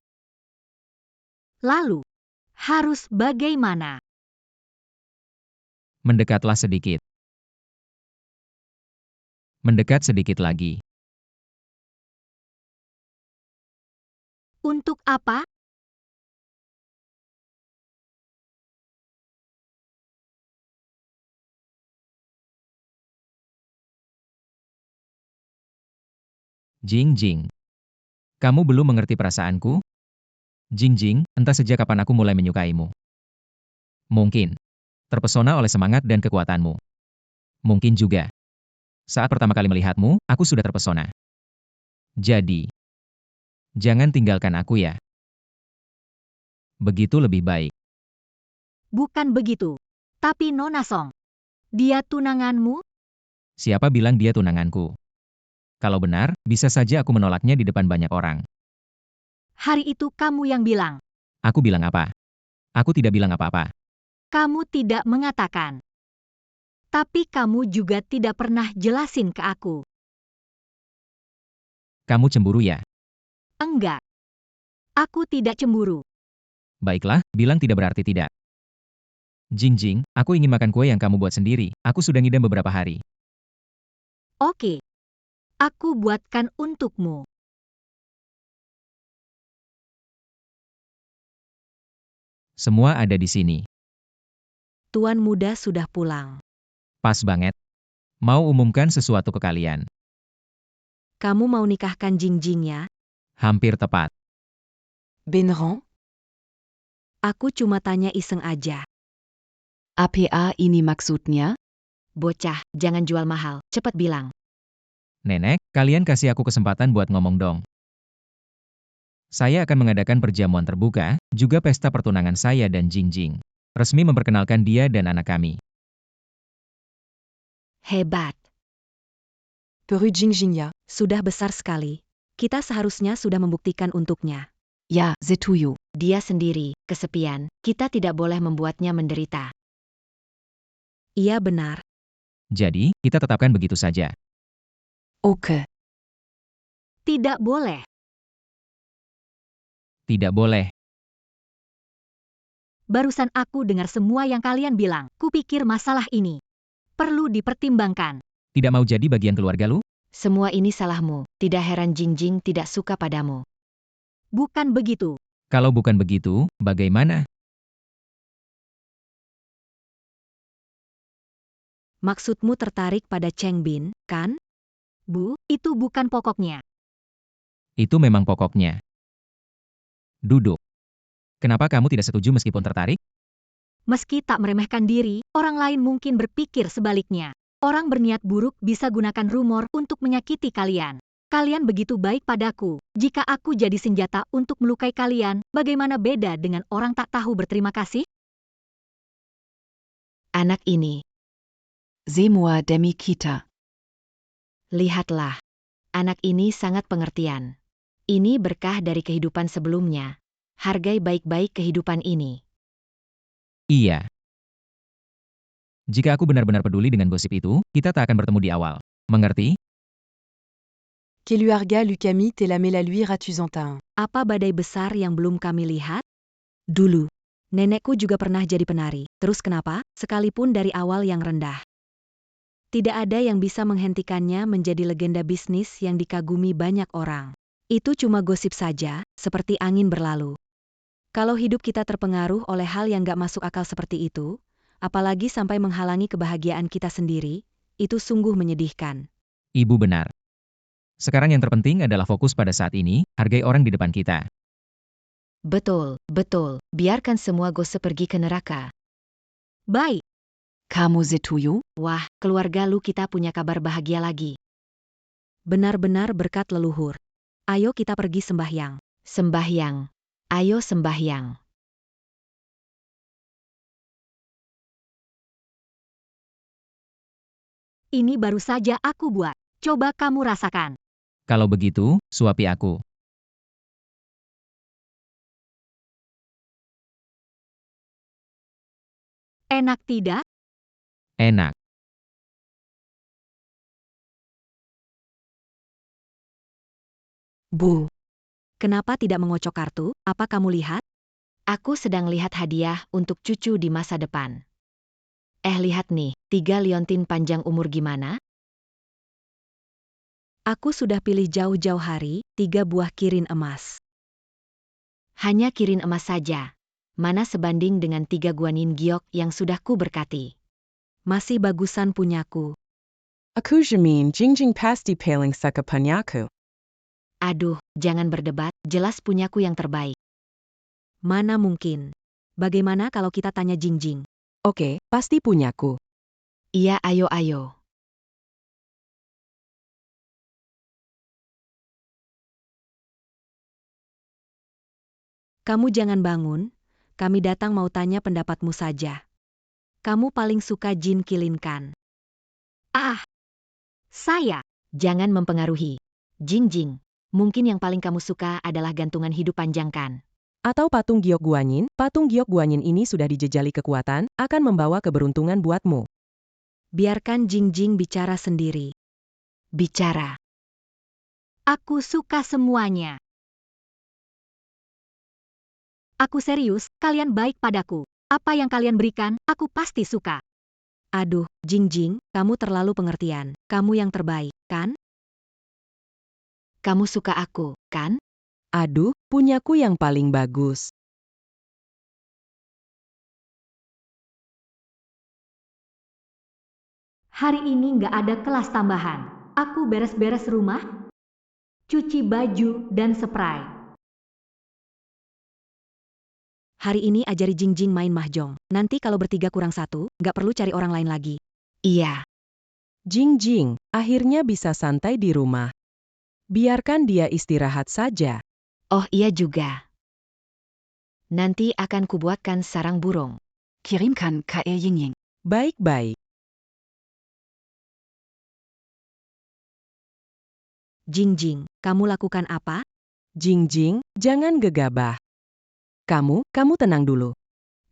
Lalu, harus bagaimana? Mendekatlah sedikit. Mendekat sedikit lagi. Untuk apa? Jing Jing. Kamu belum mengerti perasaanku? Jing Jing, entah sejak kapan aku mulai menyukaimu. Mungkin terpesona oleh semangat dan kekuatanmu. Mungkin juga saat pertama kali melihatmu, aku sudah terpesona. Jadi, jangan tinggalkan aku ya. Begitu lebih baik. Bukan begitu. Tapi Nona Song, dia tunanganmu? Siapa bilang dia tunanganku? Kalau benar, bisa saja aku menolaknya di depan banyak orang. Hari itu kamu yang bilang. Aku bilang apa? Aku tidak bilang apa-apa. Kamu tidak mengatakan. Tapi kamu juga tidak pernah jelasin ke aku. Kamu cemburu ya? Enggak. Aku tidak cemburu. Baiklah, bilang tidak berarti tidak. Jing Jing, aku ingin makan kue yang kamu buat sendiri. Aku sudah ngidam beberapa hari. Oke. Aku buatkan untukmu. Semua ada di sini. Tuan muda sudah pulang. Pas banget. Mau umumkan sesuatu ke kalian. Kamu mau nikahkan Jing Jing ya? Hampir tepat. Beneran? Aku cuma tanya iseng aja. APA ini maksudnya? Bocah, jangan jual mahal, cepat bilang. Nenek, kalian kasih aku kesempatan buat ngomong dong. Saya akan mengadakan perjamuan terbuka, juga pesta pertunangan saya dan Jing Jing. Resmi memperkenalkan dia dan anak kami. Hebat. Peru Jing Jing ya, sudah besar sekali. Kita seharusnya sudah membuktikan untuknya. Ya, setuju. Dia sendiri, kesepian, kita tidak boleh membuatnya menderita. Iya benar. Jadi, kita tetapkan begitu saja. Oke. Tidak boleh. Tidak boleh. Barusan aku dengar semua yang kalian bilang. Kupikir masalah ini perlu dipertimbangkan. Tidak mau jadi bagian keluarga lu? Semua ini salahmu, tidak heran Jing Jing tidak suka padamu. Bukan begitu. Kalau bukan begitu, bagaimana? Maksudmu tertarik pada Cheng Bin, kan? Bu, itu bukan pokoknya. Itu memang pokoknya. Duduk. Kenapa kamu tidak setuju meskipun tertarik? Meski tak meremehkan diri, orang lain mungkin berpikir sebaliknya. Orang berniat buruk bisa gunakan rumor untuk menyakiti kalian. Kalian begitu baik padaku. Jika aku jadi senjata untuk melukai kalian, bagaimana beda dengan orang tak tahu berterima kasih? Anak ini, Semua demi kita. lihatlah. Anak ini sangat pengertian. Ini berkah dari kehidupan sebelumnya. Hargai baik-baik kehidupan ini. Iya. Jika aku benar-benar peduli dengan gosip itu, kita tak akan bertemu di awal. Mengerti? Keluarga Lucami telah melalui Ratu Zantin. Apa badai besar yang belum kami lihat? Dulu, nenekku juga pernah jadi penari. Terus kenapa? Sekalipun dari awal yang rendah. Tidak ada yang bisa menghentikannya menjadi legenda bisnis yang dikagumi banyak orang. Itu cuma gosip saja, seperti angin berlalu. Kalau hidup kita terpengaruh oleh hal yang gak masuk akal seperti itu, apalagi sampai menghalangi kebahagiaan kita sendiri, itu sungguh menyedihkan. Ibu benar. Sekarang yang terpenting adalah fokus pada saat ini, hargai orang di depan kita. Betul, betul. Biarkan semua gosip pergi ke neraka. Baik. Kamu setuju? Wah, keluarga lu kita punya kabar bahagia lagi. Benar-benar berkat leluhur. Ayo kita pergi sembahyang. Sembahyang. Ayo sembahyang. Ini baru saja aku buat. Coba kamu rasakan. Kalau begitu, suapi aku. Enak tidak? Enak. Bu, kenapa tidak mengocok kartu? Apa kamu lihat? Aku sedang lihat hadiah untuk cucu di masa depan. Lihat nih, 3 liontin panjang umur gimana? Aku sudah pilih jauh-jauh hari, 3 buah kirin emas. Hanya kirin emas saja. Mana sebanding dengan 3 guanin giok yang sudah ku berkati. Masih bagusan punyaku. Aku jamin Jingjing pasti paling suka punyaku. Aduh, jangan berdebat, jelas punyaku yang terbaik. Mana mungkin. Bagaimana kalau kita tanya Jingjing? Oke, pasti punyaku. Iya, ayo. Kamu jangan bangun, kami datang mau tanya pendapatmu saja. Kamu paling suka jin kilinkan. Saya. Jangan mempengaruhi. Jingjing, mungkin yang paling kamu suka adalah gantungan hidup panjang kan? Atau patung giok guanyin ini sudah dijejali kekuatan, akan membawa keberuntungan buatmu. Biarkan Jingjing bicara sendiri. Bicara. Aku suka semuanya. Aku serius, kalian baik padaku. Apa yang kalian berikan, aku pasti suka. Aduh, Jingjing, kamu terlalu pengertian. Kamu yang terbaik, kan? Kamu suka aku, kan? Aduh, punyaku yang paling bagus. Hari ini nggak ada kelas tambahan. Aku beres-beres rumah, cuci baju, dan spray. Hari ini ajari Jingjing main mahjong. Nanti kalau bertiga kurang 1, nggak perlu cari orang lain lagi. Iya. Jingjing, akhirnya bisa santai di rumah. Biarkan dia istirahat saja. Oh iya juga. Nanti akan kubuatkan sarang burung. Kirimkan ke Yingying. Baik-baik. Jingjing, kamu lakukan apa? Jingjing, jangan gegabah. Kamu tenang dulu.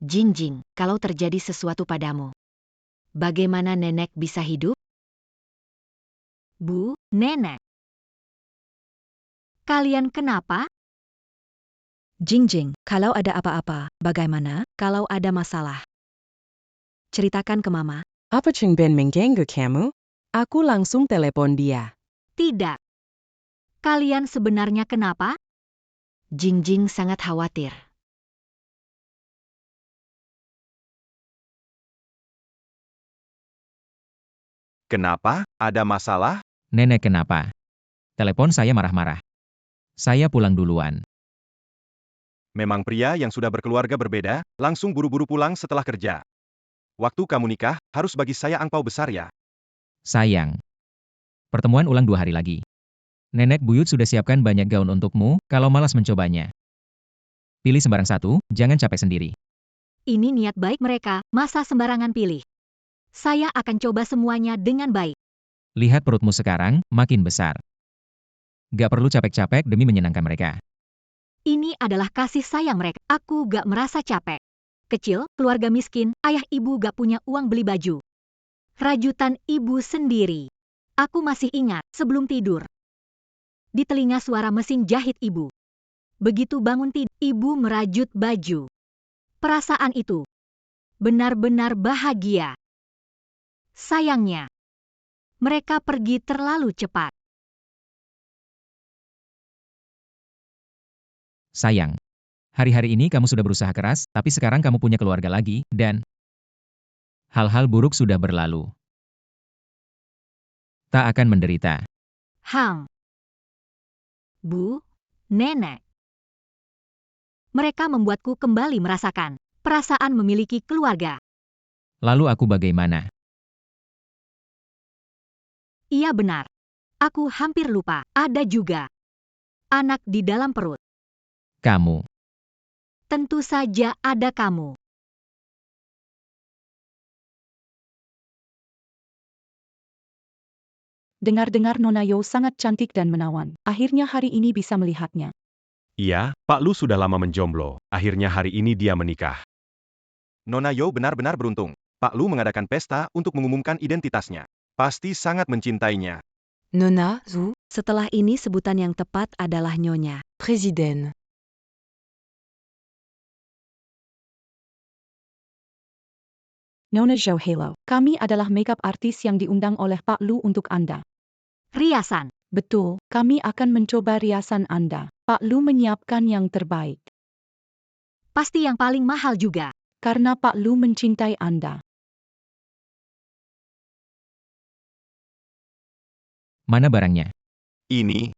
Jingjing, kalau terjadi sesuatu padamu, bagaimana nenek bisa hidup? Bu, Nenek. Kalian kenapa? Jingjing, kalau ada apa-apa, bagaimana? Kalau ada masalah, ceritakan ke Mama. Apa Cheng Ben mengganggu kamu? Aku langsung telepon dia. Tidak. Kalian sebenarnya kenapa? Jingjing sangat khawatir. Kenapa? Ada masalah? Nenek kenapa? Telepon saya marah-marah. Saya pulang duluan. Memang pria yang sudah berkeluarga berbeda, langsung buru-buru pulang setelah kerja. Waktu kamu nikah, harus bagi saya angpau besar ya. Sayang. Pertemuan ulang 2 hari lagi. Nenek buyut sudah siapkan banyak gaun untukmu, kalau malas mencobanya. Pilih sembarang satu, jangan capek sendiri. Ini niat baik mereka, masa sembarangan pilih. Saya akan coba semuanya dengan baik. Lihat perutmu sekarang, makin besar. Gak perlu capek-capek demi menyenangkan mereka. Ini adalah kasih sayang mereka. Aku gak merasa capek. Kecil, keluarga miskin, ayah ibu gak punya uang beli baju. Rajutan ibu sendiri. Aku masih ingat, sebelum tidur. Di telinga suara mesin jahit ibu. Begitu bangun tidur, ibu merajut baju. Perasaan itu benar-benar bahagia. Sayangnya, mereka pergi terlalu cepat. Sayang. Hari-hari ini kamu sudah berusaha keras, tapi sekarang kamu punya keluarga lagi, dan hal-hal buruk sudah berlalu. Tak akan menderita. Bu, Nenek. Mereka membuatku kembali merasakan perasaan memiliki keluarga. Lalu aku bagaimana? Iya benar. Aku hampir lupa, ada juga anak di dalam perut. Kamu. Tentu saja ada kamu. Dengar-dengar Nona Yo sangat cantik dan menawan. Akhirnya hari ini bisa melihatnya. Iya, Pak Lu sudah lama menjomblo. Akhirnya hari ini dia menikah. Nona Yo benar-benar beruntung. Pak Lu mengadakan pesta untuk mengumumkan identitasnya. Pasti sangat mencintainya. Nona Zu, Setelah ini sebutan yang tepat adalah Nyonya. Presiden. Nona Zhou Halo. Kami adalah makeup artis yang diundang oleh Pak Lu untuk Anda. Riasan. Betul, kami akan mencoba riasan Anda. Pak Lu menyiapkan yang terbaik. Pasti yang paling mahal juga. Karena Pak Lu mencintai Anda. Mana barangnya? Ini.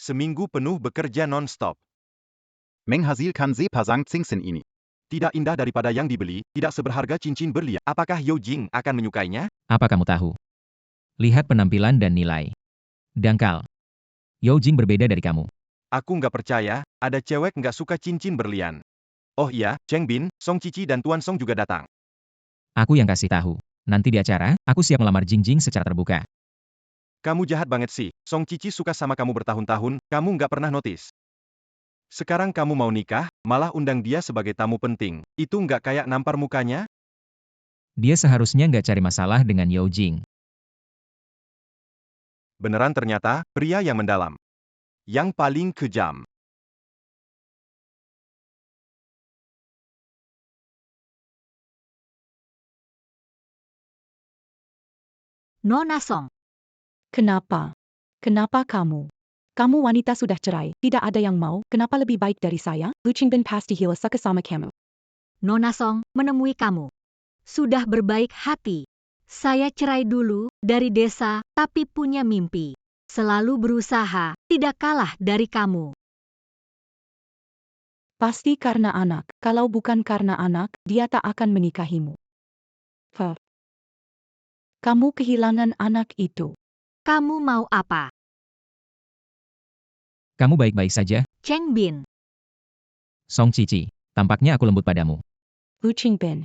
Seminggu penuh bekerja non-stop. Menghasilkan sepasang cincin ini. Tidak indah daripada yang dibeli, tidak seberharga cincin berlian. Apakah Yao Jing akan menyukainya? Apa kamu tahu? Lihat penampilan dan nilai. Dangkal. Yao Jing berbeda dari kamu. Aku nggak percaya, ada cewek nggak suka cincin berlian. Oh iya, Cheng Bin, Song Cici dan Tuan Song juga datang. Aku yang kasih tahu. Nanti di acara, aku siap melamar Jing Jing secara terbuka. Kamu jahat banget sih. Song Cici suka sama kamu bertahun-tahun, kamu nggak pernah notice. Sekarang kamu mau nikah, malah undang dia sebagai tamu penting. Itu nggak kayak nampar mukanya? Dia seharusnya nggak cari masalah dengan Yao Jing. Beneran ternyata, pria yang mendalam. Yang paling kejam. Nona Song. Kenapa? Kenapa kamu? Kamu wanita sudah cerai, tidak ada yang mau, kenapa lebih baik dari saya? Lu Qingbin pasti hila suka sama kamu. Nona Song menemui kamu. Sudah berbaik hati. Saya cerai dulu, dari desa, tapi punya mimpi. Selalu berusaha, tidak kalah dari kamu. Pasti karena anak, kalau bukan karena anak, dia tak akan menikahimu. Fuh. Kamu kehilangan anak itu. Kamu mau apa? Kamu baik-baik saja? Cheng Bin. Song Cici, tampaknya aku lembut padamu. Lu Qingbin.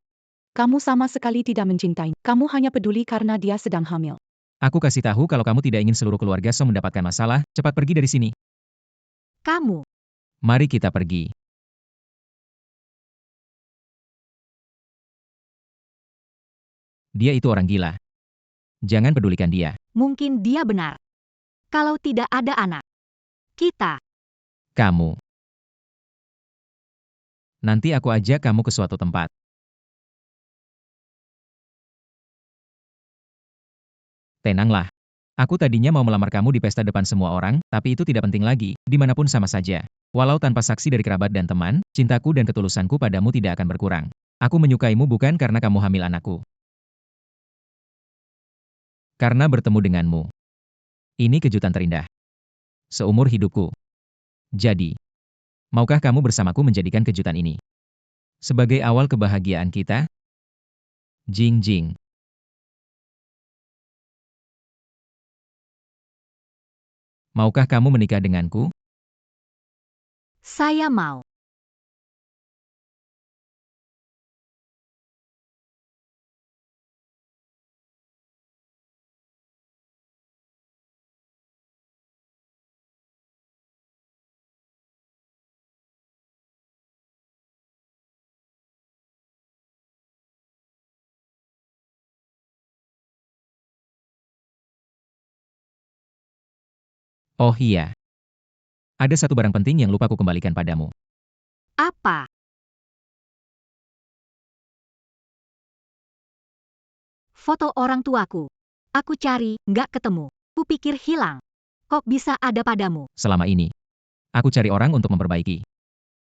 Kamu sama sekali tidak mencintai. Kamu hanya peduli karena dia sedang hamil. Aku kasih tahu kalau kamu tidak ingin seluruh keluarga Song mendapatkan masalah, cepat pergi dari sini. Kamu. Mari kita pergi. Dia itu orang gila. Jangan pedulikan dia. Mungkin dia benar. Kalau tidak ada anak. Kita. Kamu. Nanti aku ajak kamu ke suatu tempat. Tenanglah. Aku tadinya mau melamar kamu di pesta depan semua orang, tapi itu tidak penting lagi, dimanapun sama saja. Walau tanpa saksi dari kerabat dan teman, cintaku dan ketulusanku padamu tidak akan berkurang. Aku menyukaimu bukan karena kamu hamil anakku. Karena bertemu denganmu. Ini kejutan terindah seumur hidupku. Jadi, maukah kamu bersamaku menjadikan kejutan ini sebagai awal kebahagiaan kita? Jing Jing. Maukah kamu menikah denganku? Saya mau. Oh iya. Ada satu barang penting yang lupa aku kembalikan padamu. Apa? Foto orang tuaku. Aku cari, nggak ketemu. Kupikir hilang. Kok bisa ada padamu? Selama ini, aku cari orang untuk memperbaiki.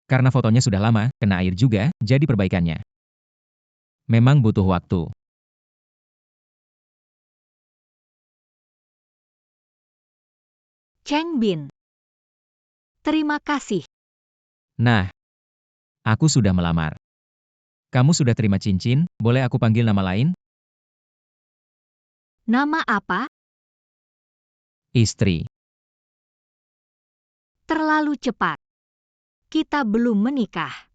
Karena fotonya sudah lama, kena air juga, jadi perbaikannya memang butuh waktu. Cheng Bin. Terima kasih. Nah, aku sudah melamar. Kamu sudah terima cincin, boleh aku panggil nama lain? Nama apa? Istri. Terlalu cepat. Kita belum menikah.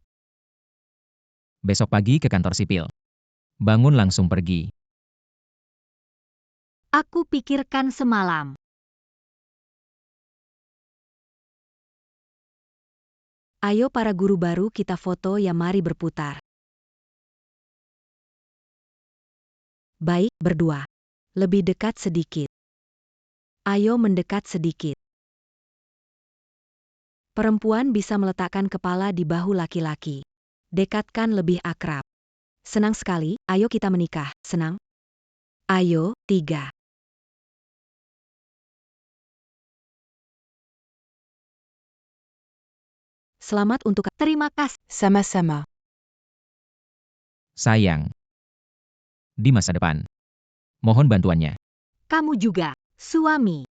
Besok pagi ke kantor sipil. Bangun langsung pergi. Aku pikirkan semalam. Ayo para guru baru kita foto ya, mari berputar. Baik, berdua. Lebih dekat sedikit. Ayo mendekat sedikit. Perempuan bisa meletakkan kepala di bahu laki-laki. Dekatkan lebih akrab. Senang sekali, ayo kita menikah, senang. Ayo, 3. Selamat untuk Terima kasih. Sama-sama. Sayang. Di masa depan. Mohon bantuannya. Kamu juga, suami.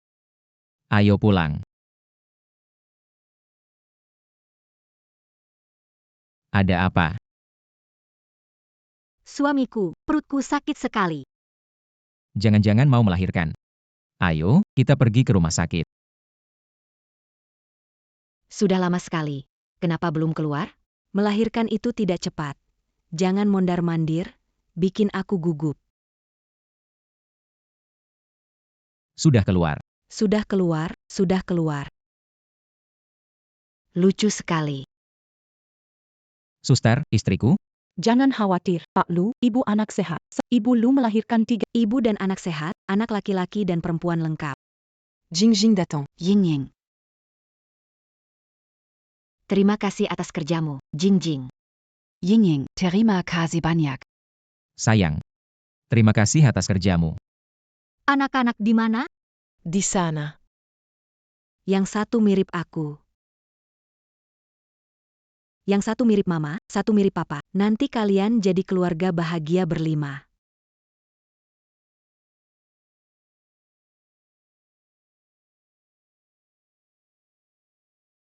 Ayo pulang. Ada apa? Suamiku, perutku sakit sekali. Jangan-jangan mau melahirkan. Ayo, kita pergi ke rumah sakit. Sudah lama sekali. Kenapa belum keluar? Melahirkan itu tidak cepat. Jangan mondar-mandir, bikin aku gugup. Sudah keluar. Sudah keluar, sudah keluar. Lucu sekali. Suster, istriku, Jangan khawatir, Pak Lu, ibu anak sehat. Ibu Lu melahirkan 3. Ibu dan anak sehat, anak laki-laki dan perempuan lengkap. Jingjing datang. Ying-ying. Terima kasih atas kerjamu, Jingjing. Ying-ying, terima kasih banyak. sayang. Terima kasih atas kerjamu. Anak-anak di mana? Di sana. Yang satu mirip aku. Yang satu mirip mama, satu mirip papa. Nanti kalian jadi keluarga bahagia berlima.